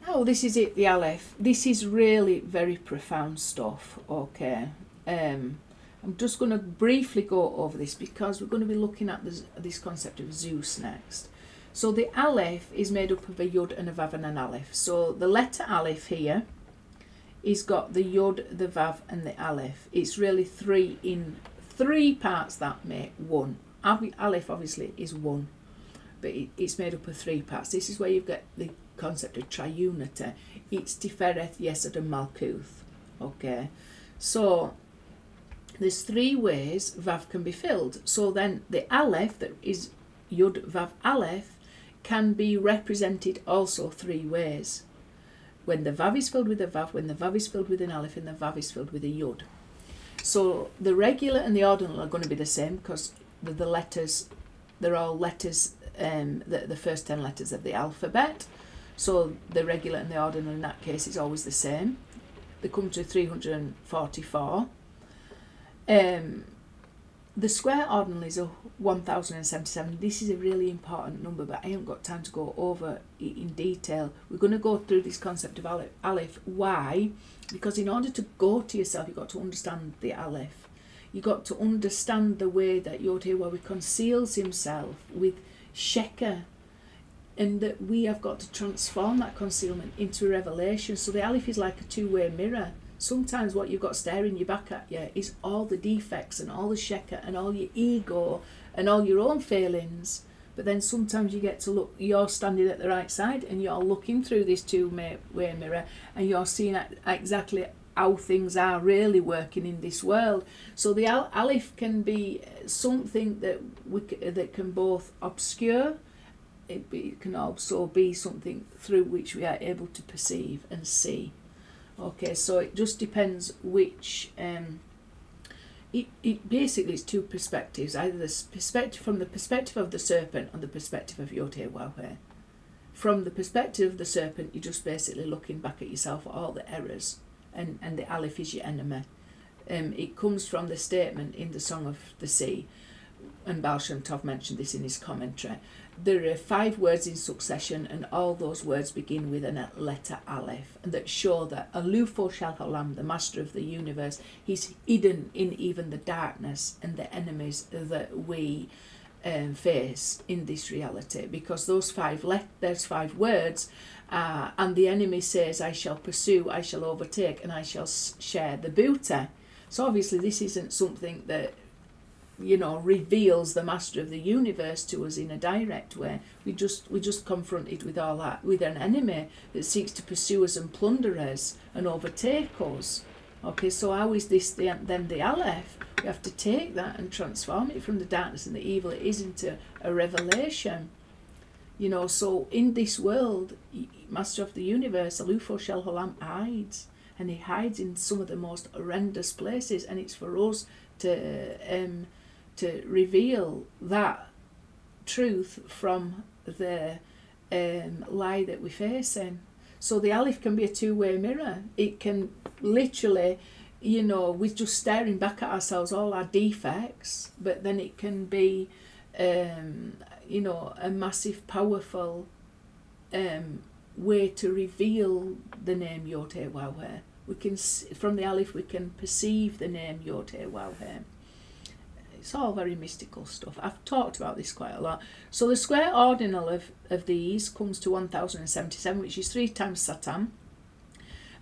Oh, this is it, the Aleph. This is really very profound stuff, okay? I'm just going to briefly go over this because we're going to be looking at this concept of Zeus next. So the Aleph is made up of a Yod and a Vav and an Aleph. So the letter Aleph here is got the Yod, the Vav and the Aleph. It's really three parts that make one. Aleph obviously is one, but it's made up of 3 parts. This is where you've got the concept of triunity. It's Tifereth, Yesod and Malkuth. Okay, so there's 3 ways Vav can be filled. So then the Aleph, that is Yud Vav Aleph, can be represented also 3 ways. When the Vav is filled with a Vav, when the Vav is filled with an Aleph, and the Vav is filled with a Yud. So the regular and the ordinal are going to be the same because the letters, they're all letters, the first 10 letters of the alphabet. So the regular and the ordinal in that case is always the same. They come to 344. The square ordinal is 1077. This is a really important number, but I haven't got time to go over it in detail. We're going to go through this concept of Aleph. Why? Because in order to go to yourself, you've got to understand the Aleph. You've got to understand the way that Yod Heh Waw Heh conceals himself with Sheker, and that we have got to transform that concealment into revelation. So the Aleph is like a 2-way mirror. Sometimes what you've got staring you back at you is all the defects and all the Sheker and all your ego and all your own failings. But then sometimes you get to look, you're standing at the right side and you're looking through this two-way mirror and you're seeing exactly how things are really working in this world. So the Aleph can be something that can both obscure, it can also be something through which we are able to perceive and see. Okay, so it just depends which... It basically is two perspectives, either the perspective from the perspective of the serpent or the perspective of Yod-Heh-Waw-Heh. From the perspective of the serpent, you're just basically looking back at yourself at all the errors, and the Aleph is your enemy. It comes from the statement in the Song of the Sea, and Baal Shem Tov mentioned this in his commentary. There are 5 words in succession, and all those words begin with a letter Aleph, and that show that Alufo Shel Olam, the master of the universe, he's hidden in even the darkness and the enemies that we face in this reality, because those 5 words, and the enemy says, I shall pursue, I shall overtake, and I shall share the booty. So obviously this isn't something that reveals the master of the universe to us in a direct way. We just confronted with all that, with an enemy that seeks to pursue us and plunder us and overtake us. Okay, so how is this then the Aleph? We have to take that and transform it from the darkness and the evil it is into a revelation. So in this world, master of the universe, Alufo Shel Olam, hides, and he hides in some of the most horrendous places, and it's for us to reveal that truth from the lie that we're facing. So the Aleph can be a two-way mirror. It can literally, we're just staring back at ourselves, all our defects, but then it can be, a massive, powerful way to reveal the name Yod-Heh-Waw-Heh. We can, from the Aleph, we can perceive the name Yod-Heh-Waw-Heh. It's all very mystical stuff. I've talked about this quite a lot. So the square ordinal of these comes to 1077, which is 3 times Satan,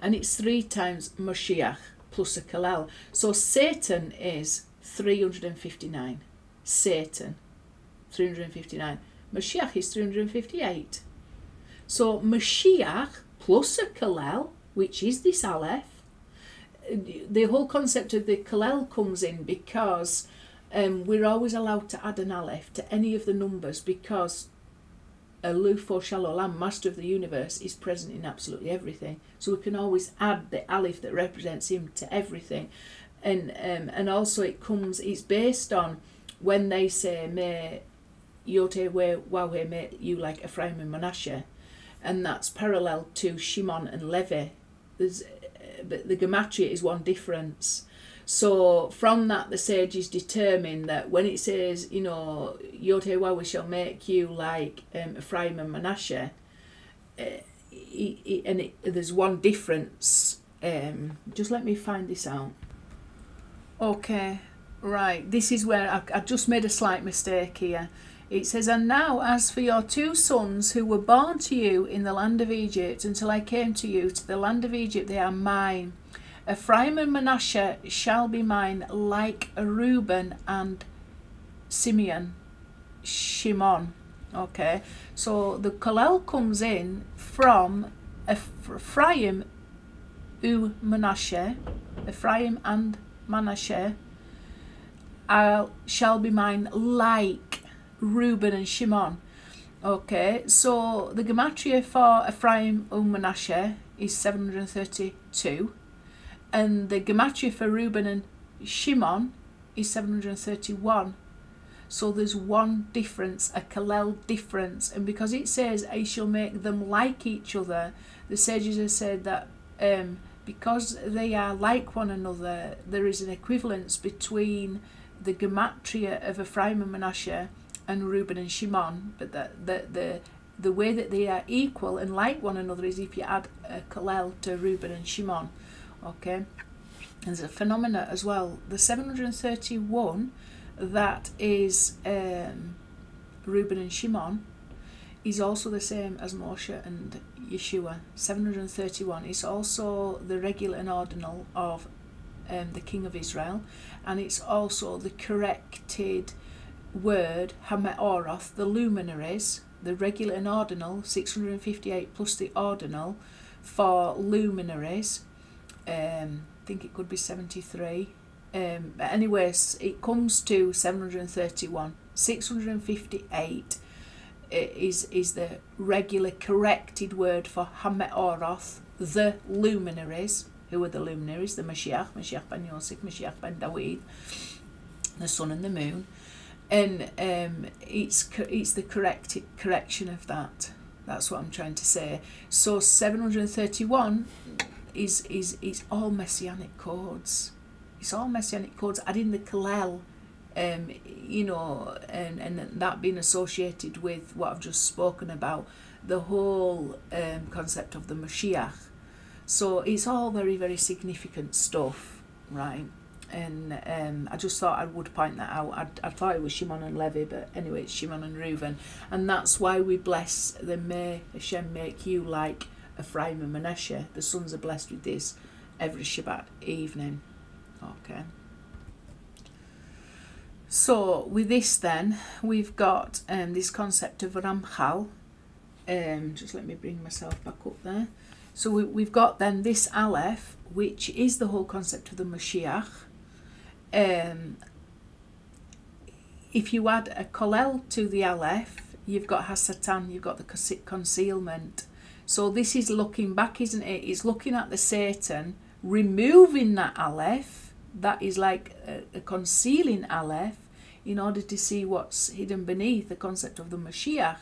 and it's 3 times Moshiach plus a Kalel. So Satan is 359. Satan, 359. Moshiach is 358. So Moshiach plus a Kalel, which is this Aleph, the whole concept of the Kalel comes in because we're always allowed to add an Aleph to any of the numbers, because Alufo Shel Olam, master of the universe, is present in absolutely everything. So we can always add the Aleph that represents him to everything. And also it's based on when they say, may Yod-Heh-Waw-Heh make you like Ephraim and Manasseh, and that's parallel to Shimon and Levi. But the gematria is one difference. So from that, the sages determine that when it says, Yod-Heh-Waw-Heh shall make you like Ephraim and Manasseh, there's one difference. Just let me find this out. Okay, right. This is where I just made a slight mistake here. It says, and now as for your 2 sons who were born to you in the land of Egypt, until I came to you to the land of Egypt, they are mine. Ephraim and Manasseh shall be mine, like Reuben and Simeon, Shimon. Okay, so the Kalel comes in from Ephraim Manasseh, Ephraim and Manasseh shall be mine, like Reuben and Shimon. Okay, so the gematria for Ephraim Manasseh is 732. And the gematria for Reuben and Shimon is 731. So there's one difference, a Kalel difference. And because it says, I shall make them like each other, the sages have said that because they are like one another, there is an equivalence between the gematria of Ephraim and Manasseh and Reuben and Shimon. But the way that they are equal and like one another is if you add a Kalel to Reuben and Shimon. Okay, and there's a phenomena as well. The 731 that is Reuben and Shimon is also the same as Moshe and Yeshua. 731 is also the regular and ordinal of the king of Israel, and it's also the corrected word Hameoroth, the luminaries, the regular and ordinal, 658 plus the ordinal for luminaries. I think it could be 73. But anyways, it comes to 731. 658 is the regular corrected word for Hameoroth, the luminaries. Who are the luminaries? The Mashiach, Mashiach ben Yosef, Mashiach ben David, the sun and the moon. And it's the correction of that. That's what I'm trying to say. So 731 is all messianic codes. It's all messianic codes. Adding the Kalel, you know, and that being associated with what I've just spoken about, the whole concept of the Mashiach. So it's all very, very significant stuff, right? And I just thought I would point that out. I thought it was Shimon and Levi, but anyway, it's Shimon and Reuven. And that's why we bless them. May Hashem make you like Ephraim and Manasseh. The sons are blessed with this every Shabbat evening. Okay. So with this then, we've got this concept of Ramchal. Just let me bring myself back up there. So we've got then this Aleph, which is the whole concept of the Mashiach. If you add a Kolel to the Aleph, you've got Hasatan, you've got the concealment. So this is looking back, isn't it? It's looking at the Satan, removing that Aleph, that is like a concealing Aleph, in order to see what's hidden beneath the concept of the Mashiach.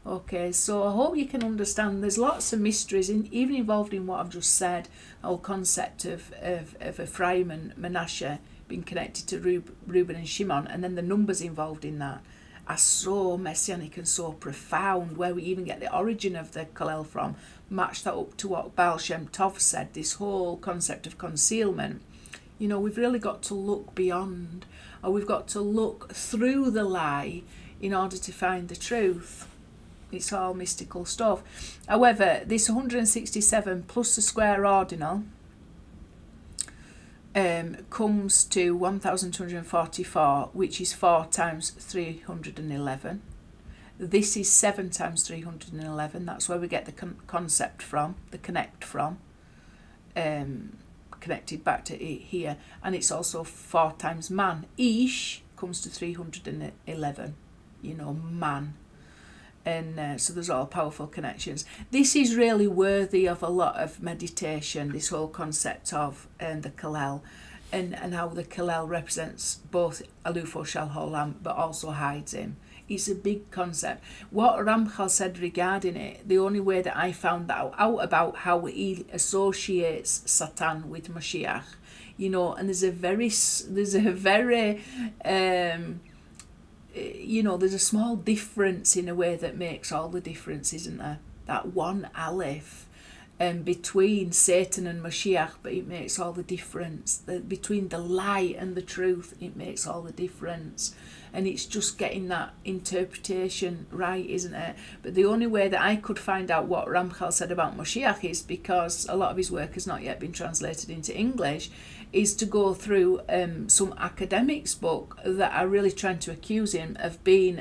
Okay, so I hope you can understand there's lots of mysteries even involved in what I've just said. The whole concept of Ephraim and Manasseh being connected to Reuben and Shimon, and then the numbers involved in that are so messianic and so profound, where we even get the origin of the Kalel from. Match that up to what Baal Shem Tov said, this whole concept of concealment. You know, we've really got to look beyond, or we've got to look through the lie in order to find the truth. It's all mystical stuff. However, this 167 plus the square ordinal comes to 1244, which is 4 times 311. This is 7 times 311. That's where we get the concept from, the connect from, connected back to it here. And it's also 4 times man. Ish comes to 311, you know, man. And so there's all powerful connections. This is really worthy of a lot of meditation, this whole concept of the Kalel, and how the Kalel represents both Alufo Shel Olam, but also hides him. It's a big concept. What Ramchal said regarding it, the only way that I found out about how he associates Satan with Mashiach, you know, and there's a very you know, there's a small difference in a way that makes all the difference, isn't there? That one Aleph between Satan and Mashiach, but it makes all the difference. Between the lie and the truth, it makes all the difference. And it's just getting that interpretation right, isn't it? But the only way that I could find out what Ramchal said about Mashiach is, because a lot of his work has not yet been translated into English, is to go through some academics' book that are really trying to accuse him of being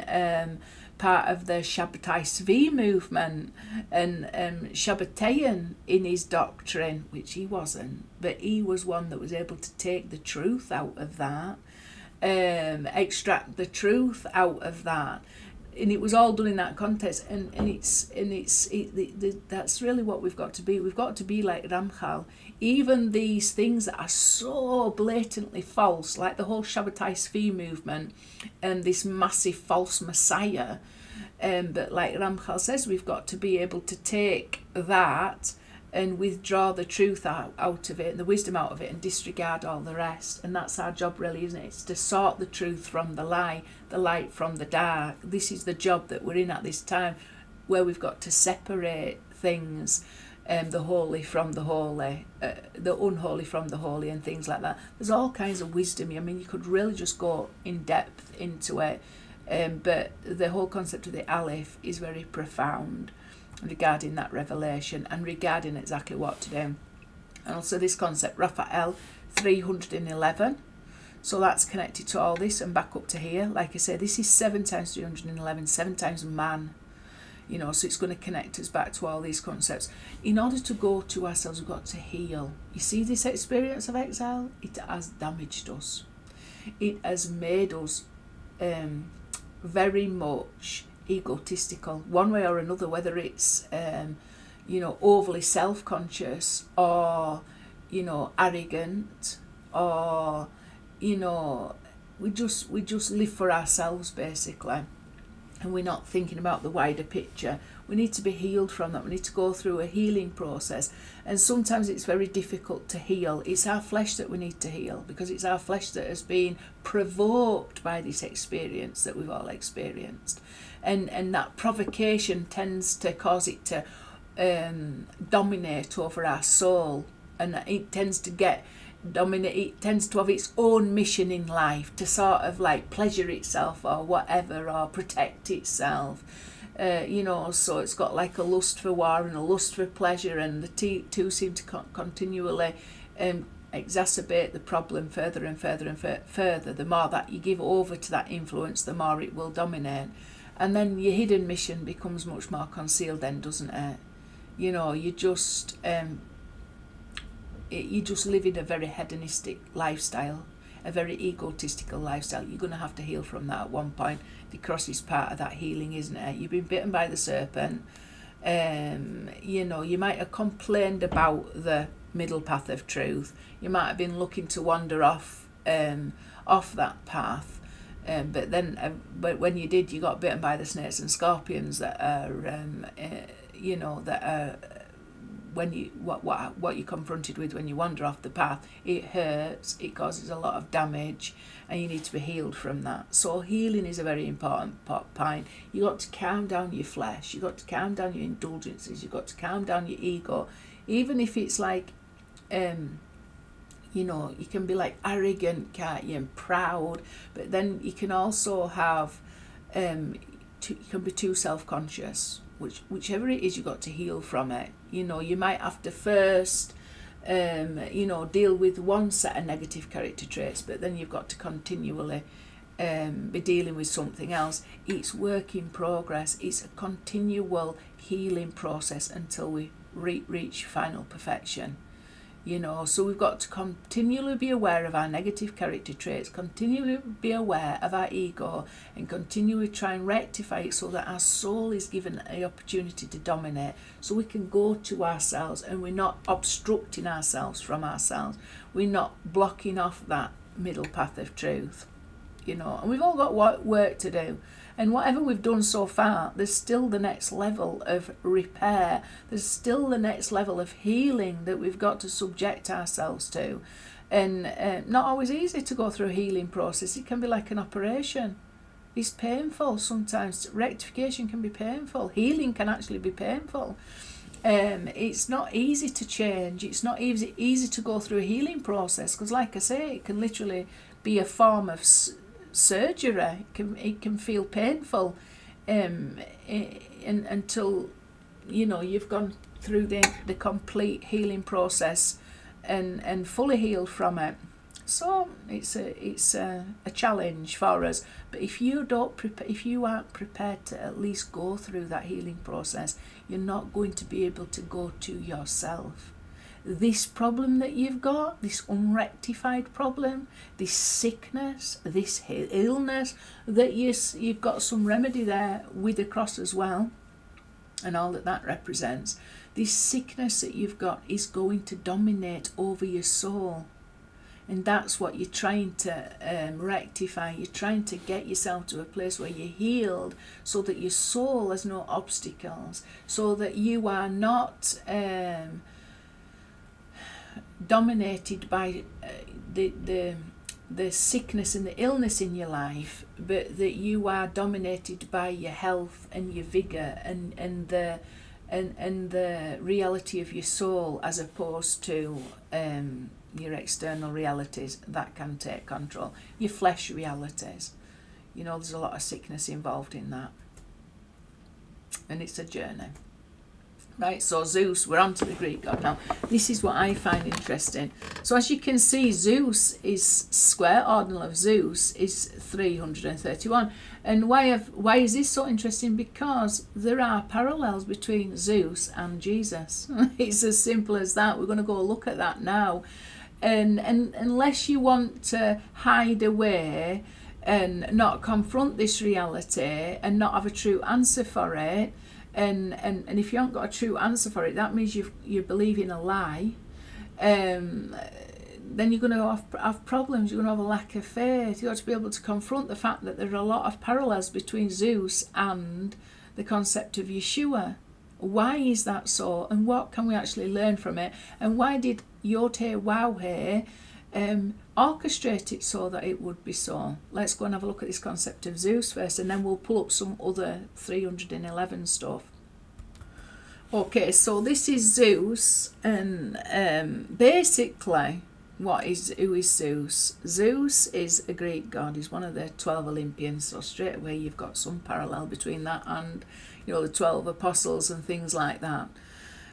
part of the Shabbatai Tzvi movement and Shabbatean in his doctrine, which he wasn't, but he was one that was able to take the truth out of that, extract the truth out of that, and it was all done in that context. And that's really what we've got to be. We've got to be like Ramchal. Even these things that are so blatantly false, like the whole Shabbatai Tzvi movement and this massive false messiah, but like Ramchal says, we've got to be able to take that and withdraw the truth out of it and the wisdom out of it and disregard all the rest. And that's our job, really, isn't it? It's to sort the truth from the lie, the light from the dark. This is the job that we're in at this time, where we've got to separate things, the holy from the holy, the unholy from the holy, and things like that. There's all kinds of wisdom. I mean, you could really just go in depth into it, but the whole concept of the Aleph is very profound regarding that revelation and regarding exactly what to do. And also this concept, Raphael 311. So that's connected to all this and back up to here. Like I say, this is 7 times 311, 7 times man. You know, so it's going to connect us back to all these concepts. In order to go to ourselves, we've got to heal. You see this experience of exile? It has damaged us. It has made us very much egotistical, one way or another, whether it's, you know, overly self-conscious or, you know, arrogant, or, you know, we just live for ourselves basically, and we're not thinking about the wider picture. We need to be healed from that. We need to go through a healing process, and sometimes it's very difficult to heal. It's our flesh that we need to heal, because it's our flesh that has been provoked by this experience that we've all experienced, and that provocation tends to cause it to dominate over our soul, and it tends to it tends to have its own mission in life, to sort of like pleasure itself or whatever, or protect itself, you know. So it's got like a lust for war and a lust for pleasure, and the two seem to continually exacerbate the problem further and further and further. The more that you give over to that influence, the more it will dominate, and then your hidden mission becomes much more concealed then, doesn't it? You know, you just live in a very hedonistic lifestyle, a very egotistical lifestyle. You're going to have to heal from that at one point. The cross is part of that healing, isn't it? You've been bitten by the serpent. You know, you might have complained about the middle path of truth. You might have been looking to wander off that path. But then, but when you did, you got bitten by the snakes and scorpions that are, you know, that are, when you what you're confronted with when you wander off the path. It hurts, it causes a lot of damage, and you need to be healed from that. So healing is a very important point. You got to calm down your flesh, you got to calm down your indulgences, you got to calm down your ego, even if it's like, you know, you can be like arrogant, can't you, and proud, but then you can also have, you can be too self-conscious. Whichever it is, you got to heal from it. You know, you might have to first, you know, deal with one set of negative character traits, but then you've got to continually be dealing with something else. It's work in progress. It's a continual healing process until we reach final perfection. You know, so we've got to continually be aware of our negative character traits, continually be aware of our ego, and continually try and rectify it so that our soul is given an opportunity to dominate, so we can go to ourselves and we're not obstructing ourselves from ourselves. We're not blocking off that middle path of truth, you know. And we've all got work to do. And whatever we've done so far, there's still the next level of repair. There's still the next level of healing that we've got to subject ourselves to. And not always easy to go through a healing process. It can be like an operation. It's painful sometimes. Rectification can be painful. Healing can actually be painful. It's not easy to change. It's not easy to go through a healing process, because like I say, it can literally be a form of surgery. It can feel painful, until, you know, you've gone through the complete healing process and fully healed from it. So it's a challenge for us. But if you aren't prepared to at least go through that healing process, you're not going to be able to go to yourself. This problem that you've got, this unrectified problem, this sickness, this illness, that you've got some remedy there with the cross as well, and all that represents. This sickness that you've got is going to dominate over your soul. And that's what you're trying to rectify. You're trying to get yourself to a place where you're healed, so that your soul has no obstacles, so that you are not dominated by the sickness and the illness in your life, but that you are dominated by your health and your vigour and the reality of your soul, as opposed to your external realities that can take control, your flesh realities. You know, there's a lot of sickness involved in that, and it's a journey. Right, so Zeus, we're on to the Greek god now. This is what I find interesting. So as you can see, Zeus is square ordinal of Zeus is 331. And why is this so interesting? Because there are parallels between Zeus and Jesus. It's as simple as that. We're going to go look at that now. And unless you want to hide away and not confront this reality and not have a true answer for it, and if you haven't got a true answer for it, that means you believe in a lie. Then you're going to have problems. You're going to have a lack of faith. You've got to be able to confront the fact that there are a lot of parallels between Zeus and the concept of Yeshua. Why is that so? And what can we actually learn from it? And why did Yod-Heh-Waw-Heh orchestrate it so that it would be so? Let's go and have a look at this concept of Zeus first, and then we'll pull up some other 311 stuff. Okay, so this is Zeus, and basically, who is Zeus? Zeus is a Greek god. He's one of the 12 Olympians, so straight away you've got some parallel between that and, the 12 apostles and things like that.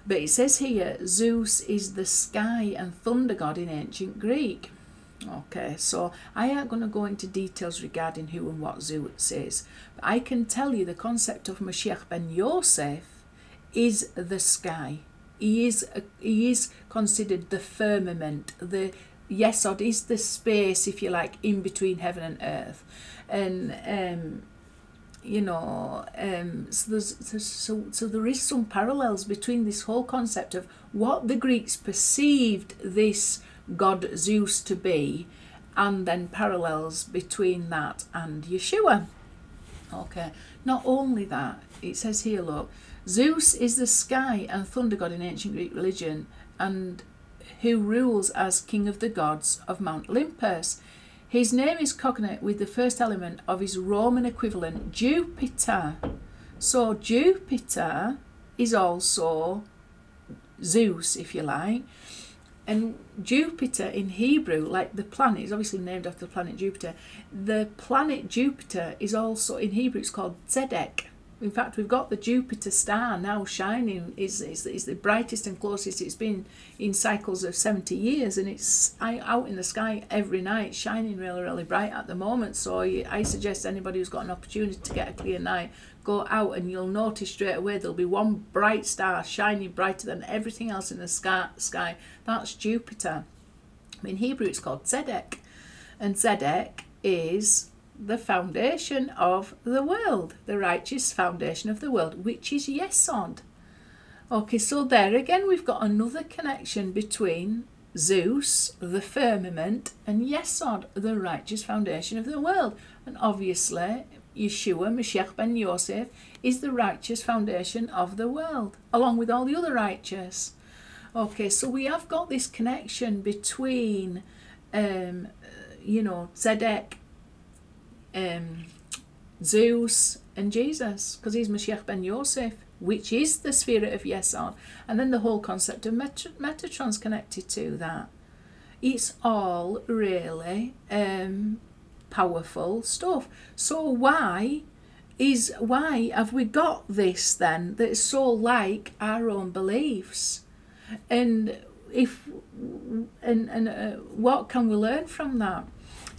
But it says here, Zeus is the sky and thunder god in ancient Greek. Okay, so I ain't going to go into details regarding who and what Zeus is. But I can tell you the concept of Mashiach ben Yosef is the sky. He is considered the firmament. The Yesod is the space, if you like, in between heaven and earth. And so there is some parallels between this whole concept of what the Greeks perceived this god Zeus to be, and then parallels between that and Yeshua. Okay, not only that, it says here, look, Zeus is the sky and thunder god in ancient Greek religion, and who rules as king of the gods of Mount Olympus. His name is cognate with the first element of his Roman equivalent, Jupiter. So Jupiter is also Zeus, if you like. And Jupiter in Hebrew, like the planet, is obviously named after the planet Jupiter. The planet Jupiter is also, in Hebrew, it's called Tzedek. In fact, we've got the Jupiter star now shining. Is the brightest and closest it's been in cycles of 70 years, and it's out in the sky every night, shining really, really bright at the moment. So I suggest anybody who's got an opportunity to get a clear night, go out and you'll notice straight away there'll be one bright star shining brighter than everything else in the sky. That's Jupiter. In Hebrew, it's called Tzedek, and Tzedek is the foundation of the world, the righteous foundation of the world, which is Yesod. Okay, so there again we've got another connection between Zeus, the firmament, and Yesod, the righteous foundation of the world. And obviously Yeshua, Mashiach ben Yosef, is the righteous foundation of the world, along with all the other righteous. Okay, so we have got this connection between Tzedek, Zeus and Jesus, because he's Mashiach ben Yosef, which is the spirit of Yesod, and then the whole concept of Metatron's connected to that. It's all really powerful stuff. So why have we got this then that is so like our own beliefs, and what can we learn from that?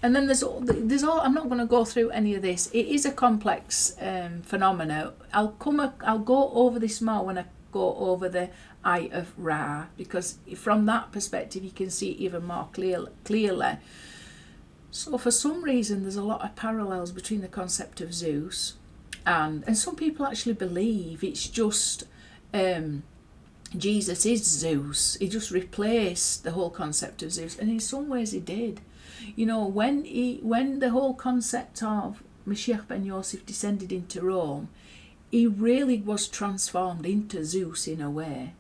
And then there's all. I'm not going to go through any of this. It is a complex phenomena. I'll go over this more when I go over the Eye of Ra, because from that perspective you can see it even more clearly. So for some reason there's a lot of parallels between the concept of Zeus and some people actually believe it's just Jesus is Zeus. He just replaced the whole concept of Zeus, and in some ways he did. When the whole concept of Mashiach ben Yosef descended into Rome, he really was transformed into Zeus in a way.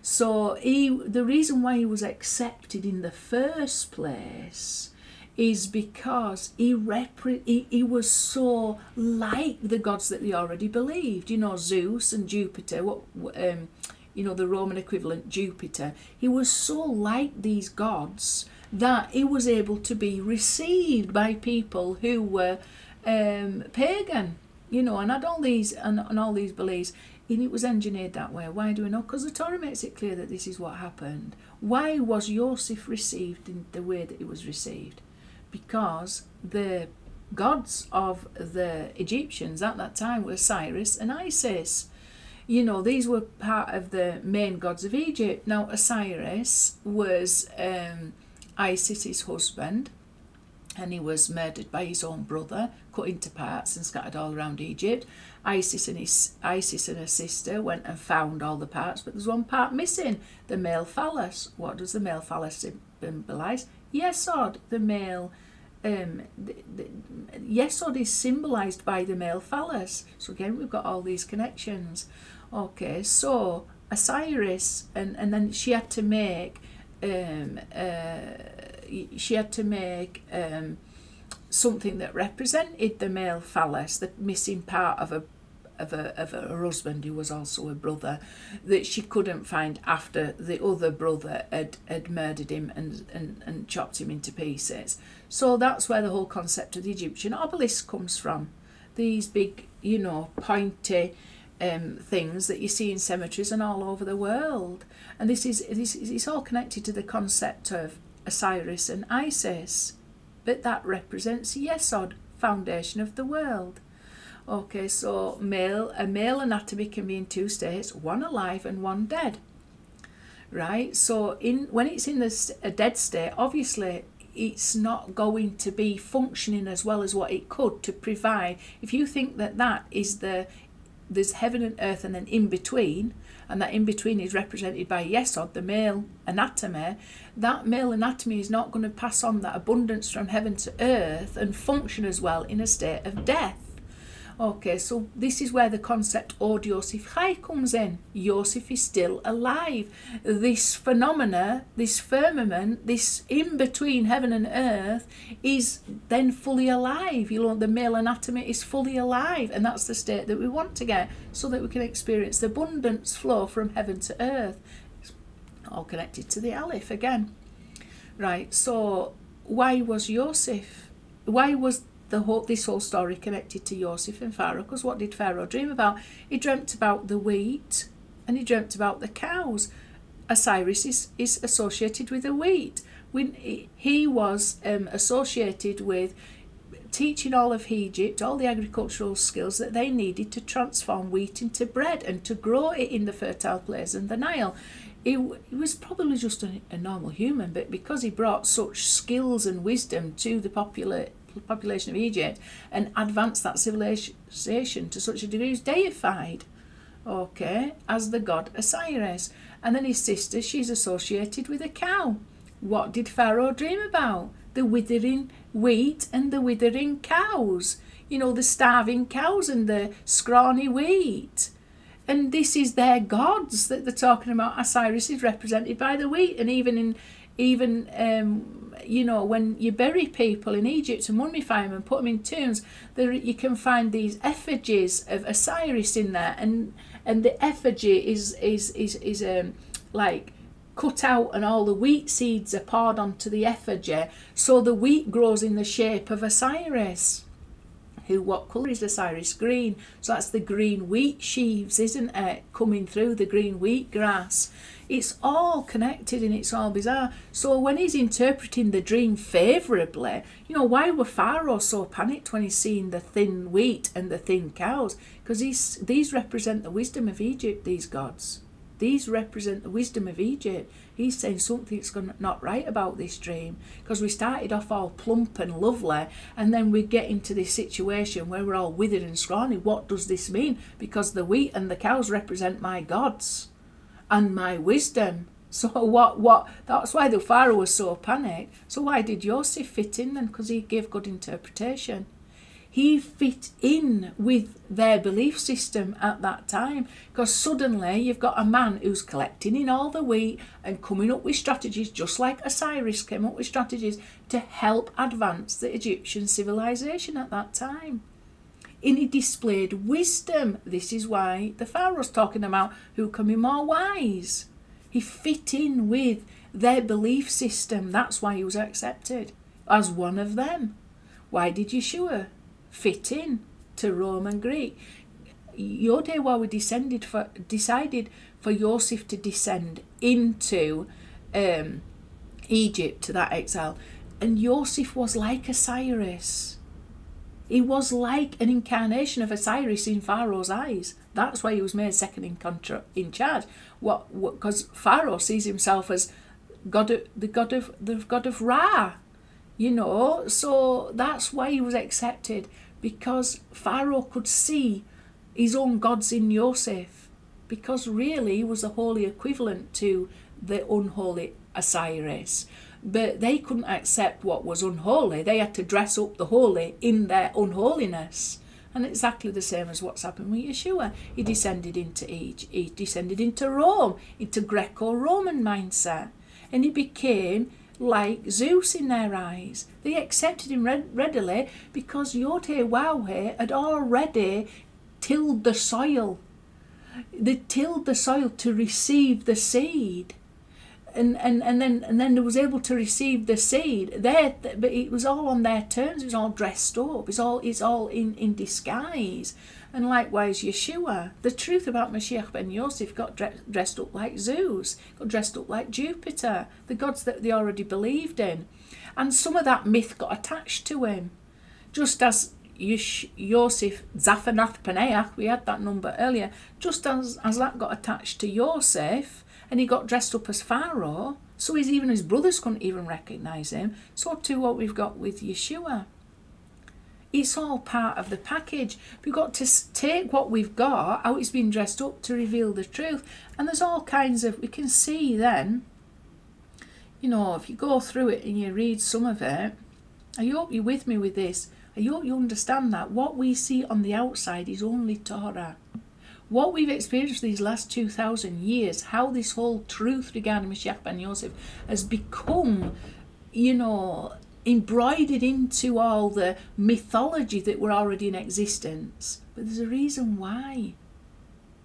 So the reason why he was accepted in the first place is because he was so like the gods that they already believed. Zeus and Jupiter, the Roman equivalent Jupiter. He was so like these gods that he was able to be received by people who were pagan, and had all these beliefs. And it was engineered that way. Why do we know? Because the Torah makes it clear that this is what happened. Why was Joseph received in the way that he was received? Because the gods of the Egyptians at that time were Osiris and Isis. You know, these were part of the main gods of Egypt. Now, Osiris was Isis's husband, and he was murdered by his own brother, cut into parts and scattered all around Egypt. Isis and her sister went and found all the parts, but there's one part missing, the male phallus. What does the male phallus symbolise? Yesod, the male. Yesod is symbolised by the male phallus. So again, we've got all these connections. Okay, so Osiris, and then she had to make something that represented the male phallus, the missing part of her husband, who was also a brother, that she couldn't find after the other brother had murdered him and chopped him into pieces. So that's where the whole concept of the Egyptian obelisk comes from. These big, you know, pointy things that you see in cemeteries and all over the world. And this is all connected to the concept of Osiris and Isis. But that represents Yesod, foundation of the world. Okay, so a male anatomy can be in two states, one alive and one dead. Right? So when it's in a dead state, obviously it's not going to be functioning as well as what it could to provide. If you think that is there's heaven and earth and then in between, and that in between is represented by Yesod, the male anatomy, that male anatomy is not going to pass on that abundance from heaven to earth and function as well in a state of death. Okay, so this is where the concept Od Yosef Chai comes in. Yosef is still alive. This phenomena, this firmament, this in between heaven and earth is then fully alive. You know, the male anatomy is fully alive, and that's the state that we want to get so that we can experience the abundance flow from heaven to earth. It's all connected to the Aleph again. Right, so why was this whole story connected to Joseph and Pharaoh? Because what did Pharaoh dream about? He dreamt about the wheat and he dreamt about the cows. Osiris is associated with the wheat. He was associated with teaching all of Egypt all the agricultural skills that they needed to transform wheat into bread and to grow it in the fertile plains and the Nile. He was probably just a normal human, but because he brought such skills and wisdom to the population of Egypt and advanced that civilization to such a degree, he was deified, okay, as the god Osiris. And then his sister, she's associated with a cow. What did Pharaoh dream about? The withering wheat and the withering cows. You know, the starving cows and the scrawny wheat. And this is their gods that they're talking about. Osiris is represented by the wheat, and even you know, when you bury people in Egypt and mummify them and put them in tombs, you can find these effigies of Osiris in there, and the effigy is like cut out, and all the wheat seeds are poured onto the effigy, so the wheat grows in the shape of Osiris. What colour is Osiris? Green. So that's the green wheat sheaves, isn't it? Coming through the green wheat grass. It's all connected and it's all bizarre. So when he's interpreting the dream favourably, you know, why were Pharaoh so panicked when he's seeing the thin wheat and the thin cows? Because these represent the wisdom of Egypt, these gods. These represent the wisdom of Egypt. He's saying something's not right about this dream, because we started off all plump and lovely, and then we get into this situation where we're all withered and scrawny. What does this mean? Because the wheat and the cows represent my gods and my wisdom. So what? That's why the Pharaoh was so panicked. So why did Joseph fit in then? Because he gave good interpretation. He fit in with their belief system at that time, because suddenly you've got a man who's collecting in all the wheat and coming up with strategies, just like Osiris came up with strategies to help advance the Egyptian civilization at that time. And he displayed wisdom. This is why the Pharaoh's talking about who can be more wise. He fit in with their belief system. That's why he was accepted as one of them. Why did Yeshua fit in to Rome and Greek? Yod-Heh-Wah decided for Joseph to descend into Egypt, to that exile. And Joseph was like Osiris. He was like an incarnation of Osiris in Pharaoh's eyes. That's why he was made second in charge. Because Pharaoh sees himself as the god of Ra, So that's why he was accepted, because Pharaoh could see his own gods in Joseph, because really he was the holy equivalent to the unholy Osiris. But they couldn't accept what was unholy. They had to dress up the holy in their unholiness. And exactly the same as what's happened with Yeshua. He descended into he descended into Rome, into Greco-Roman mindset. And he became like Zeus in their eyes. They accepted him readily because Yod-Heh-Wah had already tilled the soil. They tilled the soil to receive the seed. And then they was able to receive the seed there, but it was all on their terms. It was all dressed up. It's all in disguise. And likewise Yeshua, the truth about Mashiach ben Yosef, got dressed up like Zeus, got dressed up like Jupiter, the gods that they already believed in, and some of that myth got attached to him, just as Yosef Zaphanath Paneach, we had that number earlier, just as that got attached to Yosef. And he got dressed up as Pharaoh, so even his brothers couldn't even recognise him. So too what we've got with Yeshua. It's all part of the package. We've got to take what we've got, how it's been dressed up, to reveal the truth. And there's all kinds of, we can see then, if you go through it and you read some of it, I hope you're with me with this. I hope you understand that what we see on the outside is only Torah. What we've experienced these last 2,000 years, how this whole truth regarding Mashiach ben Yosef has become, embroidered into all the mythology that were already in existence. But there's a reason why.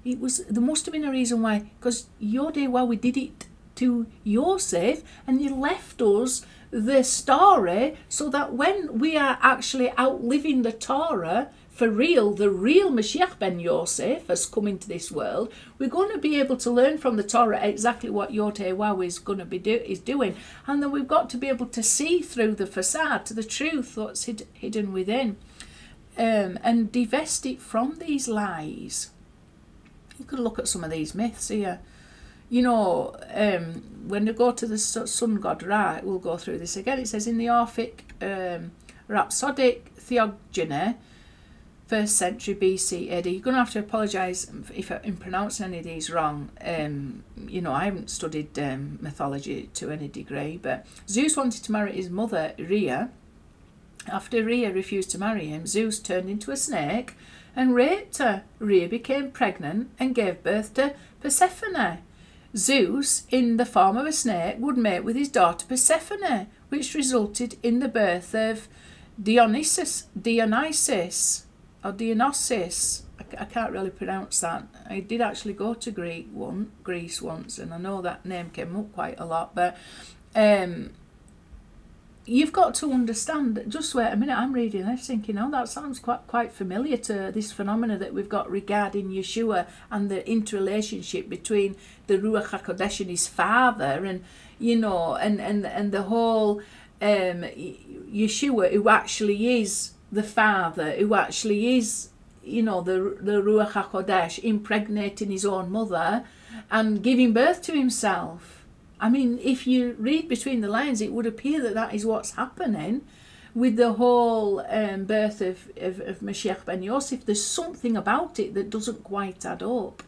There must have been a reason why, because Yod-Heh-Wah, we did it to Yosef, and he left us the story so that when we are actually outliving the Torah, for real, the real Mashiach ben Yosef has come into this world, we're going to be able to learn from the Torah exactly what Yod-Heh-Wah is going to be doing, and then we've got to be able to see through the facade to the truth that's hidden within, and divest it from these lies. You could look at some of these myths here. When they go to the sun god Ra, we'll go through this again. It says in the Orphic Rhapsodic Theogony, 1st century BC AD. You're going to have to apologise if I'm pronouncing any of these wrong. I haven't studied mythology to any degree, but Zeus wanted to marry his mother, Rhea. After Rhea refused to marry him, Zeus turned into a snake and raped her. Rhea became pregnant and gave birth to Persephone. Zeus, in the form of a snake, would mate with his daughter Persephone, which resulted in the birth of Dionysus. I can't really pronounce that. I did actually go to Greece once, and I know that name came up quite a lot, but you've got to understand, just wait a minute, I'm reading this thinking, that sounds quite familiar to this phenomena that we've got regarding Yeshua and the interrelationship between the Ruach HaKodesh and his father, and and the whole Yeshua, who actually is the father, who actually is, the Ruach HaKodesh impregnating his own mother and giving birth to himself. I mean, if you read between the lines, it would appear that is what's happening with the whole birth of Mashiach ben Yosef. There's something about it that doesn't quite add up.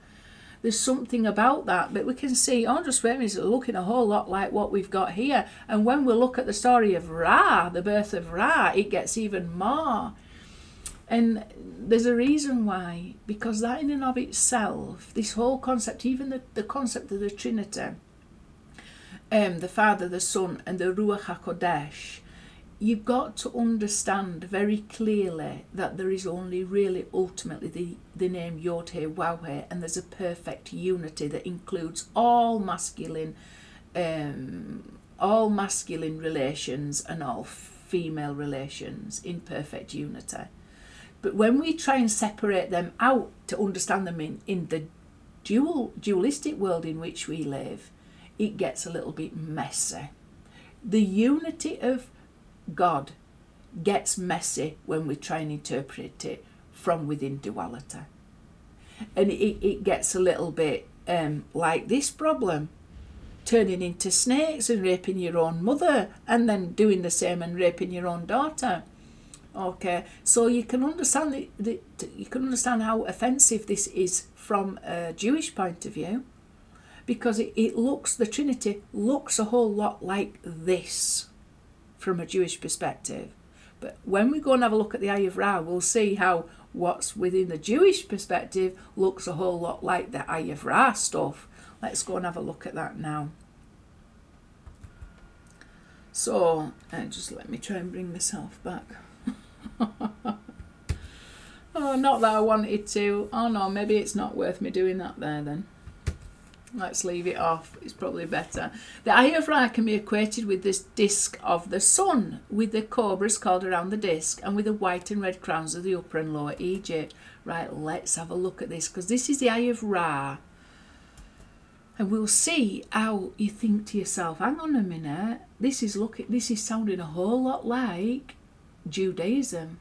There's something about that, but we can see just wait a minute, it's looking a whole lot like what we've got here. And when we look at the story of Ra, the birth of Ra, it gets even more. And there's a reason why, because that in and of itself, this whole concept, even the concept of the Trinity, the Father, the Son, and the Ruach HaKodesh, you've got to understand very clearly that there is only really ultimately the name Yod-Heh-Wah, and there's a perfect unity that includes all masculine relations and all female relations in perfect unity. But when we try and separate them out to understand them in the dualistic world in which we live, it gets a little bit messy. The unity of God gets messy when we try and interpret it from within duality. And it gets a little bit like this problem, turning into snakes and raping your own mother, and then doing the same and raping your own daughter. Okay, so you can understand you can understand how offensive this is from a Jewish point of view, because the Trinity looks a whole lot like this from a Jewish perspective. But when we go and have a look at the Eye of Ra, we'll see how what's within the Jewish perspective looks a whole lot like the Eye of Ra stuff. Let's go and have a look at that now. So, just let me try and bring myself back. Oh, not that I wanted to. Oh no, maybe it's not worth me doing that there then. Let's leave it off. It's probably better. The Eye of Ra can be equated with this disc of the sun, with the cobras called around the disc, and with the white and red crowns of the Upper and Lower Egypt. Right, let's have a look at this, because this is the Eye of Ra. And we'll see how you think to yourself, hang on a minute, this is sounding a whole lot like Judaism.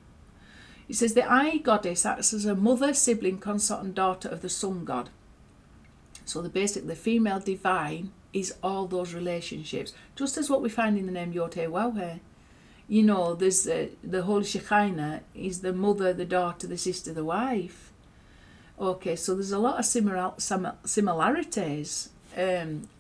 It says the Eye goddess acts as a mother, sibling, consort and daughter of the sun god. So the female divine is all those relationships, just as what we find in the name Yod-Heh-Waw-Heh. You know, there's the Holy Shekinah is the mother, the daughter, the sister, the wife. Okay, so there's a lot of similarities.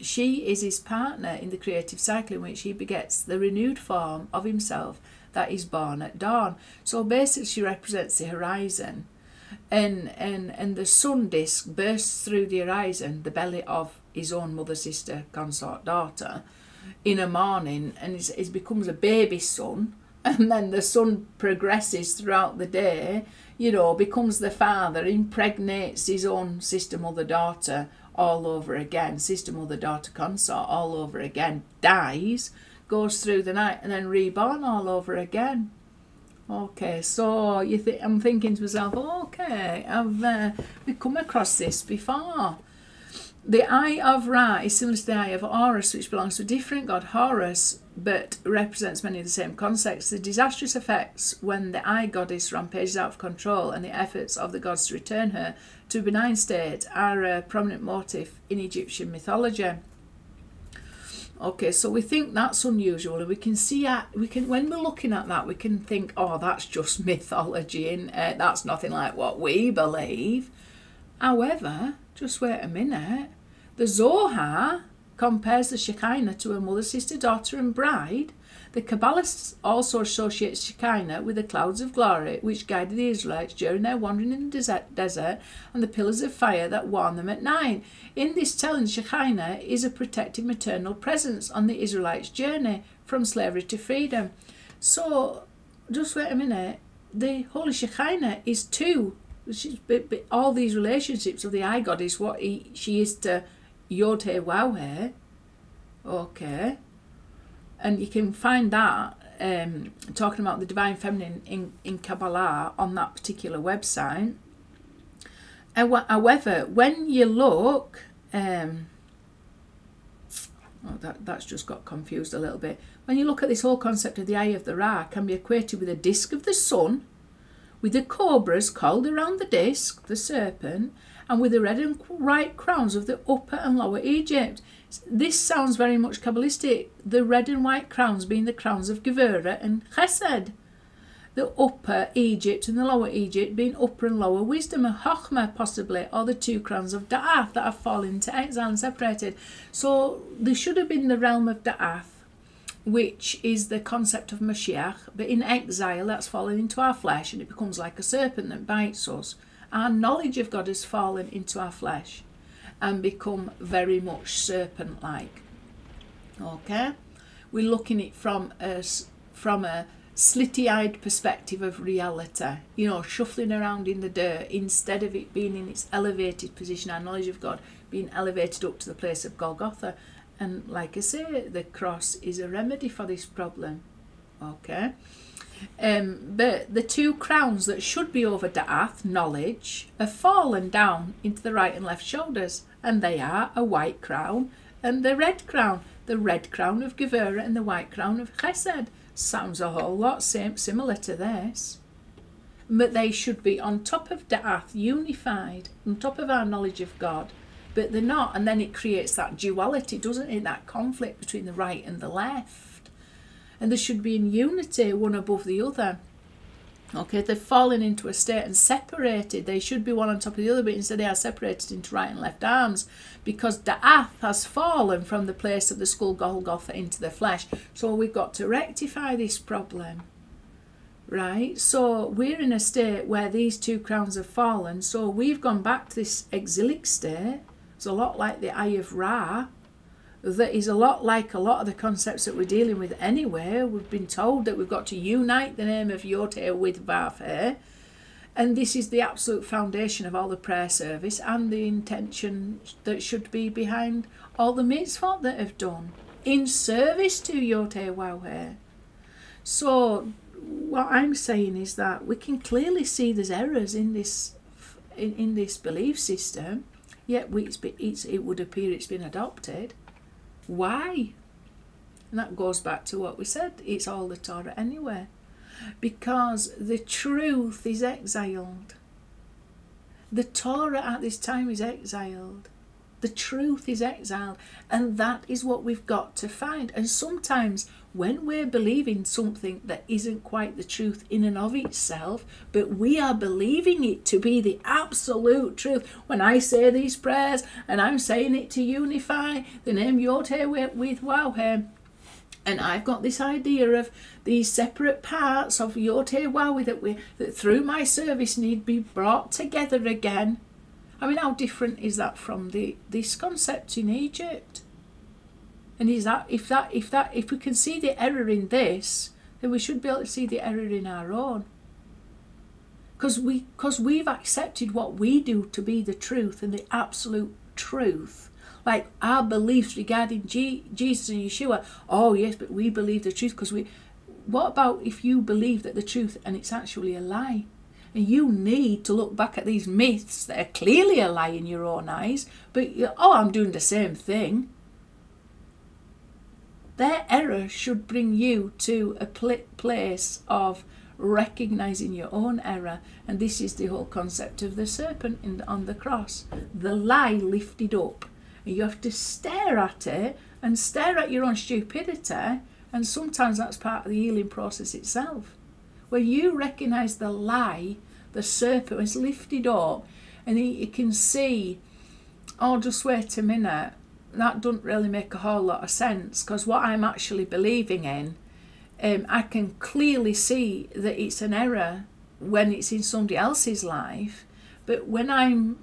She is his partner in the creative cycle in which he begets the renewed form of himself that is born at dawn. So basically she represents the horizon. And the sun disk bursts through the horizon, the belly of his own mother, sister, consort, daughter, in a morning, and it becomes a baby sun, and then the sun progresses throughout the day, you know, becomes the father, impregnates his own sister, mother, daughter all over again, sister, mother, daughter, consort all over again, dies, goes through the night, and then reborn all over again. Okay, so I'm thinking to myself, okay, we've come across this before. The Eye of Ra is similar to the Eye of Horus, which belongs to a different god, Horus, but represents many of the same concepts. The disastrous effects when the Eye goddess rampages out of control and the efforts of the gods to return her to a benign state are a prominent motif in Egyptian mythology. Okay, so we think that's unusual, and we can see when we're looking at that, we can think, oh, that's just mythology, and that's nothing like what we believe. However, just wait a minute. The Zohar compares the Shekinah to a mother, sister, daughter, and bride. The Kabbalists also associate Shekinah with the clouds of glory which guided the Israelites during their wandering in the desert and the pillars of fire that warmed them at night. In this telling, Shekinah is a protective maternal presence on the Israelites' journey from slavery to freedom. So, just wait a minute. The Holy Shekinah is two. All these relationships of the Eye God is what she is to Yod-Heh-Waw-Heh. Okay. And you can find that talking about the Divine Feminine in Kabbalah on that particular website. However, when you look, that's just got confused a little bit. When you look at this whole concept of the Eye of the Ra, can be equated with a disc of the sun, with the cobras coiled around the disc, the serpent, and with the red and white crowns of the Upper and Lower Egypt. This sounds very much Kabbalistic, the red and white crowns being the crowns of Gevurah and Chesed. The Upper Egypt and the Lower Egypt being Upper and Lower Wisdom and Chochmah possibly, or the two crowns of Da'ath that have fallen into exile and separated. So there should have been the realm of Da'ath, which is the concept of Mashiach, but in exile that's fallen into our flesh and it becomes like a serpent that bites us. Our knowledge of God has fallen into our flesh and become very much serpent-like. Okay, we're looking at it from a slitty-eyed perspective of reality. You know, shuffling around in the dirt instead of it being in its elevated position. Our knowledge of God being elevated up to the place of Golgotha. And like I say, the cross is a remedy for this problem. Okay. But the two crowns that should be over Da'ath, knowledge, have fallen down into the right and left shoulders, and they are a white crown and the red crown of Gevurah and the white crown of Chesed. Sounds a whole lot similar to this. But they should be on top of Da'ath, unified, on top of our knowledge of God. But they're not, and then it creates that duality, doesn't it? That conflict between the right and the left. And they should be in unity, one above the other. Okay, they've fallen into a state and separated. They should be one on top of the other, but instead they are separated into right and left arms, because Da'ath has fallen from the place of the skull Golgotha into the flesh. So we've got to rectify this problem. Right, so we're in a state where these two crowns have fallen, so we've gone back to this exilic state. It's a lot like the Eye of Ra. That is a lot like a lot of the concepts that we're dealing with anyway. We've been told that we've got to unite the name of Yod-Heh with Vav-Heh. And this is the absolute foundation of all the prayer service and the intention that should be behind all the mitzvot that have done in service to Yod-Heh Waw-Heh. So what I'm saying is that we can clearly see there's errors in this belief system, yet it would appear it's been adopted. Why? And that goes back to what we said, it's all the Torah anyway. Because the truth is exiled. The Torah at this time is exiled. The truth is exiled. And that is what we've got to find. And sometimes when we're believing something that isn't quite the truth in and of itself, but we are believing it to be the absolute truth. When I say these prayers and I'm saying it to unify the name Yod-Heh with Waw-Heh, and I've got this idea of these separate parts of Yod-Heh Waw-Heh that through my service need be brought together again. I mean, how different is that from this concept in Egypt? And is that if we can see the error in this, then we should be able to see the error in our own. Because we've accepted what we do to be the truth and the absolute truth. Like our beliefs regarding Jesus and Yeshua. Oh yes, but we believe the truth because we. What about if you believe that the truth and it's actually a lie? And you need to look back at these myths that are clearly a lie in your own eyes, but I'm doing the same thing. Their error should bring you to a place of recognizing your own error. And this is the whole concept of the serpent on the cross. The lie lifted up. And you have to stare at it and stare at your own stupidity. And sometimes that's part of the healing process itself. Where you recognize the lie, the serpent is lifted up, and you can see, just wait a minute, that doesn't really make a whole lot of sense, because what I'm actually believing in, I can clearly see that it's an error when it's in somebody else's life, but when I'm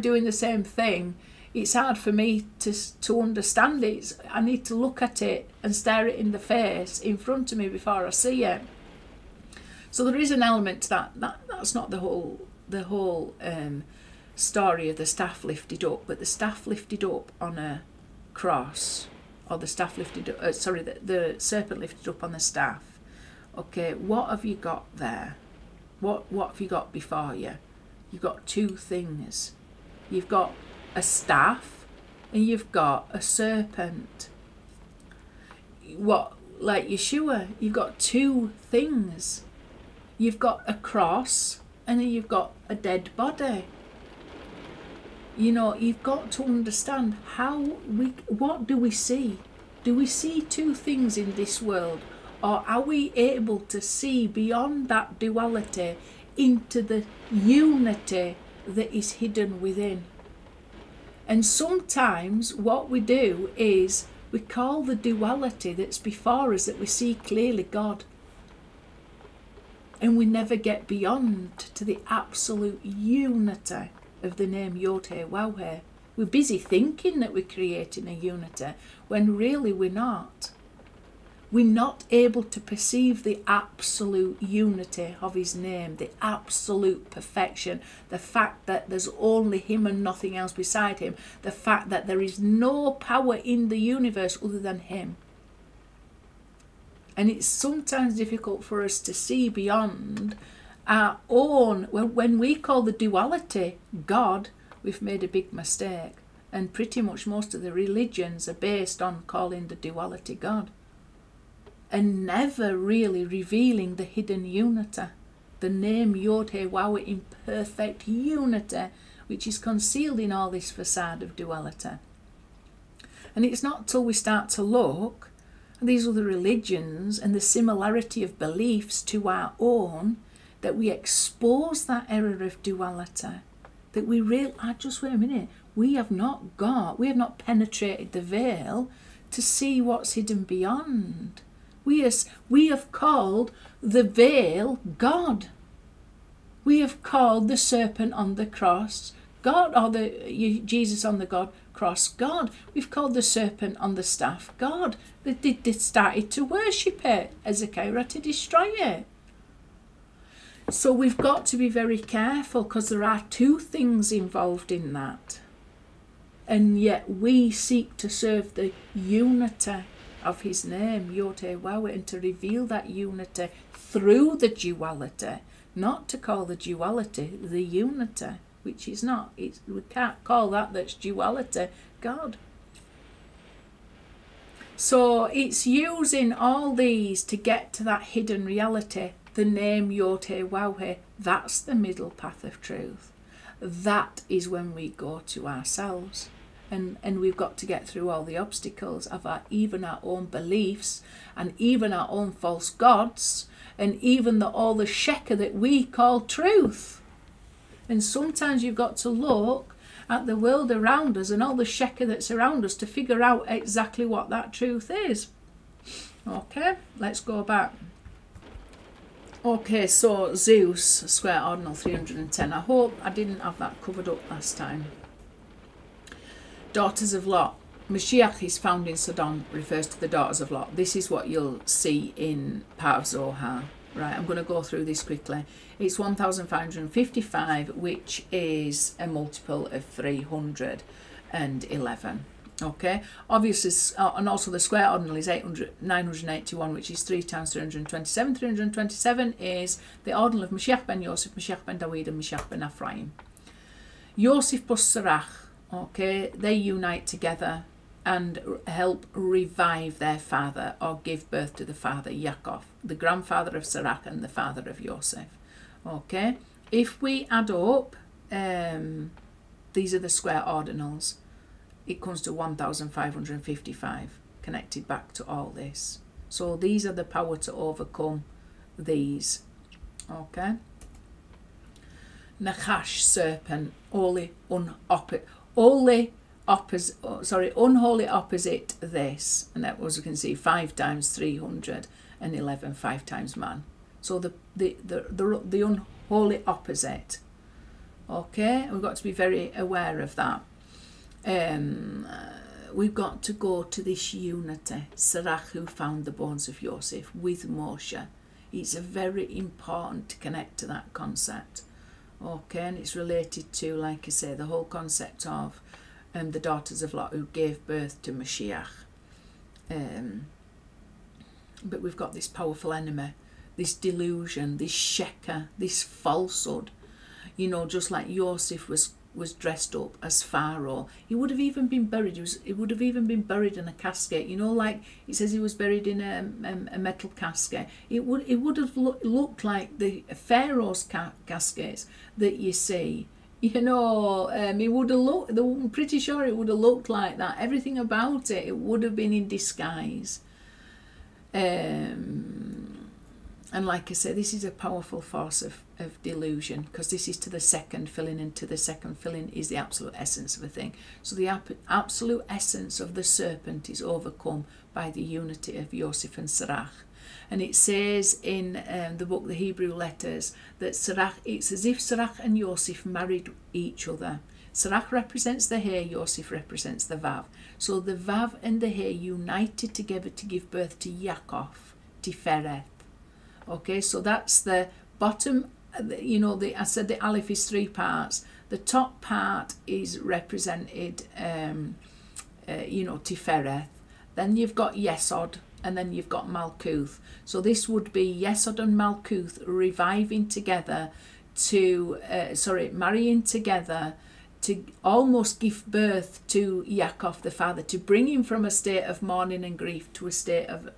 doing the same thing, it's hard for me to understand it. I need to look at it and stare it in the face in front of me before I see it. So there is an element to that. That's not the whole story of the staff lifted up, but the staff lifted up on a cross, or the staff lifted up, the serpent lifted up on the staff. Okay, what have you got there? What have you got before you? You've got two things. You've got a staff and you've got a serpent. Like Yeshua, you've got two things. You've got a cross and then you've got a dead body. You've got to understand what do we see? Do we see two things in this world, or are we able to see beyond that duality into the unity that is hidden within? And sometimes what we do is we call the duality that's before us that we see clearly God. And we never get beyond to the absolute unity of the name Yod-Heh Waw-Heh. We're busy thinking that we're creating a unity when really we're not. We're not able to perceive the absolute unity of his name, the absolute perfection, the fact that there's only him and nothing else beside him, the fact that there is no power in the universe other than him. And it's sometimes difficult for us to see beyond our own. When we call the duality God, we've made a big mistake. And pretty much most of the religions are based on calling the duality God, and never really revealing the hidden unity, the name Yod-Heh-Waw in perfect unity, which is concealed in all this facade of duality. And it's not till we start to look at these other religions and the similarity of beliefs to our own that we expose that error of duality, that we realize, just wait a minute, we have not penetrated the veil to see what's hidden beyond. We have called the veil God. We have called the serpent on the cross God, or Jesus on the cross God. We've called the serpent on the staff God. They started to worship it. Hezekiah had to destroy it. So we've got to be very careful, because there are two things involved in that. And yet we seek to serve the unity of his name, Yod-Heh-Waw, and to reveal that unity through the duality, not to call the duality the unity, which is not. We can't call that's duality God. So it's using all these to get to that hidden reality, the name Yod-Heh-Waw. That's the middle path of truth. That is when we go to ourselves. And we've got to get through all the obstacles of even our own beliefs, and even our own false gods, and even all the sheker that we call truth. And sometimes you've got to look at the world around us and all the sheker that's around us to figure out exactly what that truth is. Okay, let's go back. Okay, so Zeus, square ordinal 310. I hope I didn't have that covered up last time. Daughters of Lot. Mashiach is found in Sodom, refers to the daughters of Lot. This is what you'll see in part of Zohar. Right, I'm going to go through this quickly. It's 1555, which is a multiple of 311. Okay, obviously, and also the square ordinal is 981, which is 3 times 327. 327 is the ordinal of Mashiach ben Yosef, Mashiach ben Dawid, and Mashiach ben Ephraim. Yosef plus Serach. Okay, they unite together and help revive their father, or give birth to the father Yaakov, the grandfather of Serach and the father of Yosef. Okay, if we add up, these are the square ordinals, it comes to 1555, connected back to all this. So these are the power to overcome these. Okay, Nachash, serpent, unholy opposite this, and that was, you can see, 5 times 311, 5 times man. So the unholy opposite. Okay, we've got to be very aware of that. We've got to go to this unity. Serach, who found the bones of Yosef, with Moshe. It's very important to connect to that concept. Okay, and it's related to, like I say, the whole concept of the daughters of Lot who gave birth to Mashiach. But we've got this powerful enemy, this delusion, this sheker, this falsehood. You know, just like Yosef was dressed up as Pharaoh. He would have even been buried. He would have even been buried in a casket. You know, like it says he was buried in a metal casket. It would have looked like the Pharaoh's caskets that you see. You know, it would have looked. I'm pretty sure it would have looked like that. Everything about it would have been in disguise. And like I say, this is a powerful force of delusion, because this is to the second filling, and to the second filling is the absolute essence of a thing. So the absolute essence of the serpent is overcome by the unity of Yosef and Serach. And it says in the book, the Hebrew letters, that Serach, it's as if Serach and Yosef married each other. Serach represents the He, Yosef represents the Vav. So the Vav and the He united together to give birth to Yaakov, Tifereth. Okay, so that's the bottom. You know, I said the Aleph is 3 parts. The top part is represented, you know, Tifereth. Then you've got Yesod, and then you've got Malkuth. So this would be Yesod and Malkuth reviving together to, marrying together to almost give birth to Yaakov the father, to bring him from a state of mourning and grief to a state of,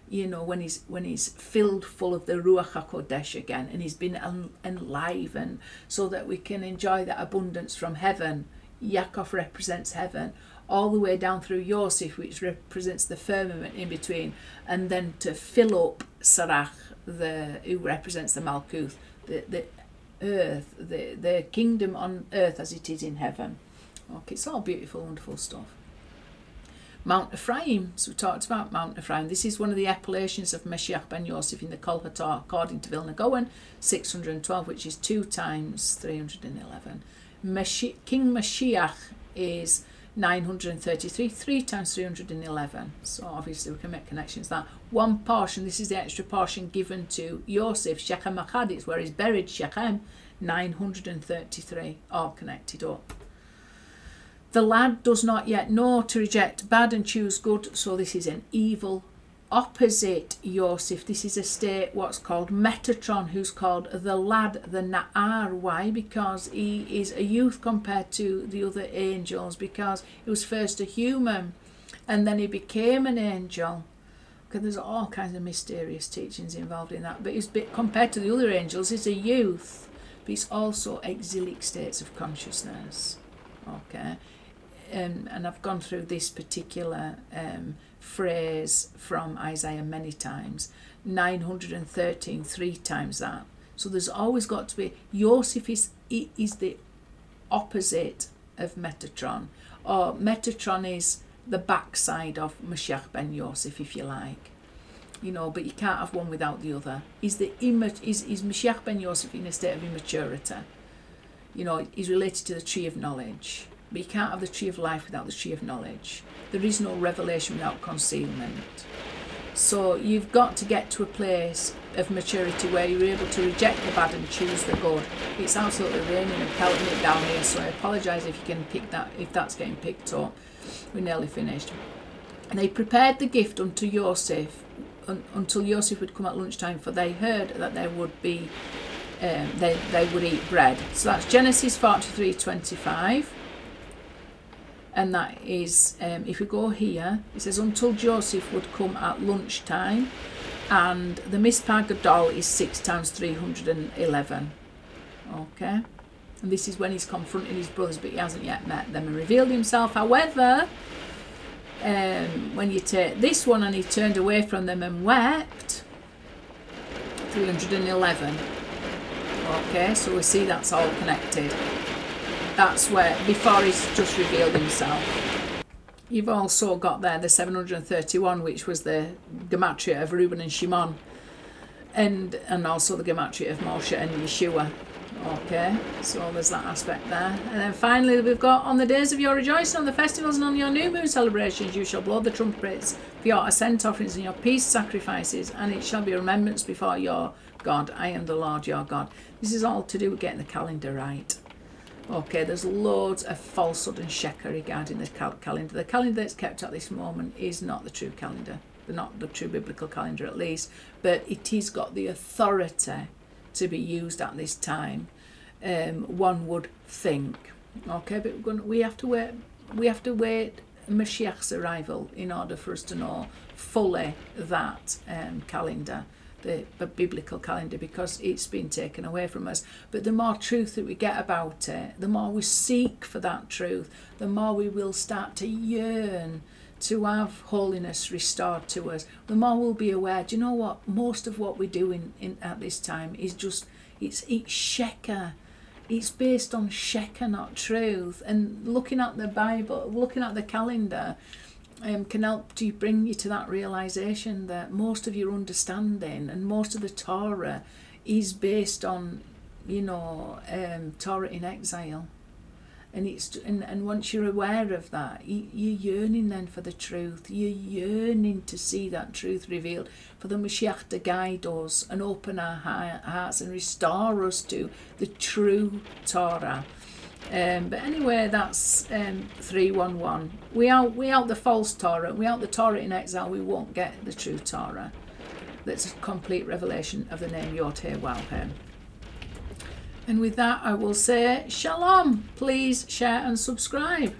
when he's filled full of the Ruach HaKodesh again, and he's been enlivened, so that we can enjoy that abundance from heaven. Yaakov represents heaven, all the way down through Yosef, which represents the firmament in between, and then to fill up Sarach, who represents the Malkuth, the earth, the kingdom on earth as it is in heaven. Okay, it's all beautiful, wonderful stuff. Mount Ephraim, so we talked about Mount Ephraim. This is one of the appellations of Mashiach ben Yosef in the Kol Hator, according to Vilna Gaon, 612, which is 2 times 311. King Mashiach is 933, 3 times 311. So obviously we can make connections that. One portion, this is the extra portion given to Yosef, Shechem Achad, it's where he's buried, Shechem, 933, all connected up. The lad does not yet know to reject bad and choose good, so this is an evil. Opposite Yosef, this is a state what's called Metatron, who's called the lad, the Na'ar. Why? Because he is a youth compared to the other angels, because he was first a human and then he became an angel. Okay, there's all kinds of mysterious teachings involved in that, but he's compared to the other angels, he's a youth, but he's also exilic states of consciousness. Okay, and I've gone through this particular phrase from Isaiah many times. 913, 3 times that. So there's always got to be, Yosef is the opposite of Metatron, or Metatron is the backside of Mashiach ben Yosef, if you like, but you can't have one without the other. Is Mashiach ben Yosef in a state of immaturity? He's related to the tree of knowledge, but you can't have the tree of life without the tree of knowledge. There is no revelation without concealment. So you've got to get to a place of maturity where you're able to reject the bad and choose the good. It's absolutely raining and pelting it down here, so I apologise if you can pick that, if that's getting picked up. We're nearly finished. And they prepared the gift unto Yosef, until Yosef would come at lunchtime, for they heard that there would be, they would eat bread. So that's Genesis 43:25. And that is, if we go here, it says, until Joseph would come at lunchtime, and the Mispah Gadol is 6 times 311. Okay, and this is when he's confronting his brothers, but he hasn't yet met them and revealed himself. However, when you take this one, and he turned away from them and wept, 311. Okay, so we see that's all connected. That's where, before he's just revealed himself. You've also got there the 731, which was the gematria of Reuben and Shimon, and also the gematria of Moshe and Yeshua. Okay, so there's that aspect there. And then finally we've got, on the days of your rejoicing, on the festivals and on your new moon celebrations, you shall blow the trumpets for your ascent offerings and your peace sacrifices, and it shall be a remembrance before your God. I am the Lord your God. This is all to do with getting the calendar right. Okay, there's loads of falsehood and sheker regarding the calendar. The calendar that's kept at this moment is not the true calendar, not the true biblical calendar at least, but it has got the authority to be used at this time, one would think. Okay, but we have to wait Mashiach's arrival in order for us to know fully that calendar, the biblical calendar, because it's been taken away from us. But the more truth that we get about it, the more we seek for that truth, the more we will start to yearn to have holiness restored to us, the more we'll be aware. Do you know what? Most of what we do in at this time is just, it's sheker. It's based on sheker, not truth. And looking at the Bible, looking at the calendar, can help to bring you to that realization that most of your understanding and most of the Torah is based on, Torah in exile. And it's and once you're aware of that, you're yearning then for the truth. You're yearning to see that truth revealed, for the Mashiach to guide us and open our hearts and restore us to the true Torah. But anyway, that's 311. Without the false Torah, without the Torah in exile, we won't get the true Torah. That's a complete revelation of the name Yod-Heh-Wav-Heh. And with that, I will say Shalom. Please share and subscribe.